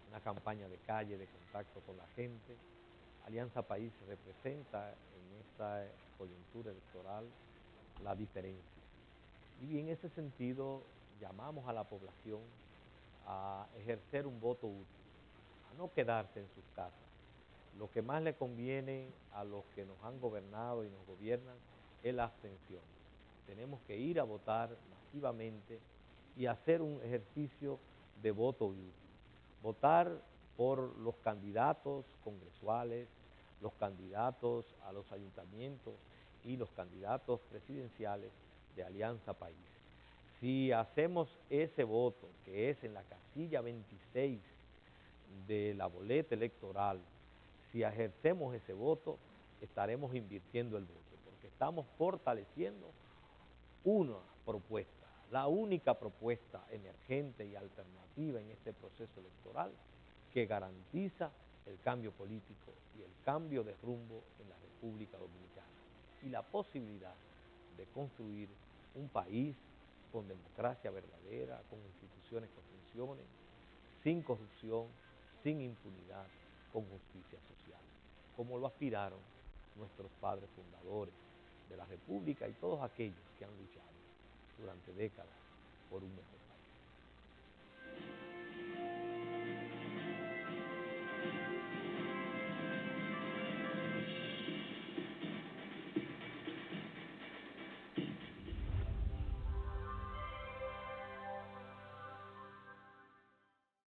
una campaña de calle, de contacto con la gente. Alianza País representa en esta coyuntura electoral la diferencia. Y en ese sentido llamamos a la población a ejercer un voto útil, a no quedarse en sus casas. Lo que más le conviene a los que nos han gobernado y nos gobiernan es la abstención. Tenemos que ir a votar masivamente y hacer un ejercicio de voto útil. Votar por los candidatos congresuales, los candidatos a los ayuntamientos y los candidatos presidenciales de Alianza País. Si hacemos ese voto, que es en la casilla 26 de la boleta electoral, si ejercemos ese voto, estaremos invirtiendo el voto, porque estamos fortaleciendo una propuesta, la única propuesta emergente y alternativa en este proceso electoral que garantiza el cambio político y el cambio de rumbo en la República Dominicana y la posibilidad de construir un país con democracia verdadera, con instituciones que funcionen, sin corrupción, sin impunidad, con justicia social, como lo aspiraron nuestros padres fundadores de la República y todos aquellos que han luchado durante décadas por un mejor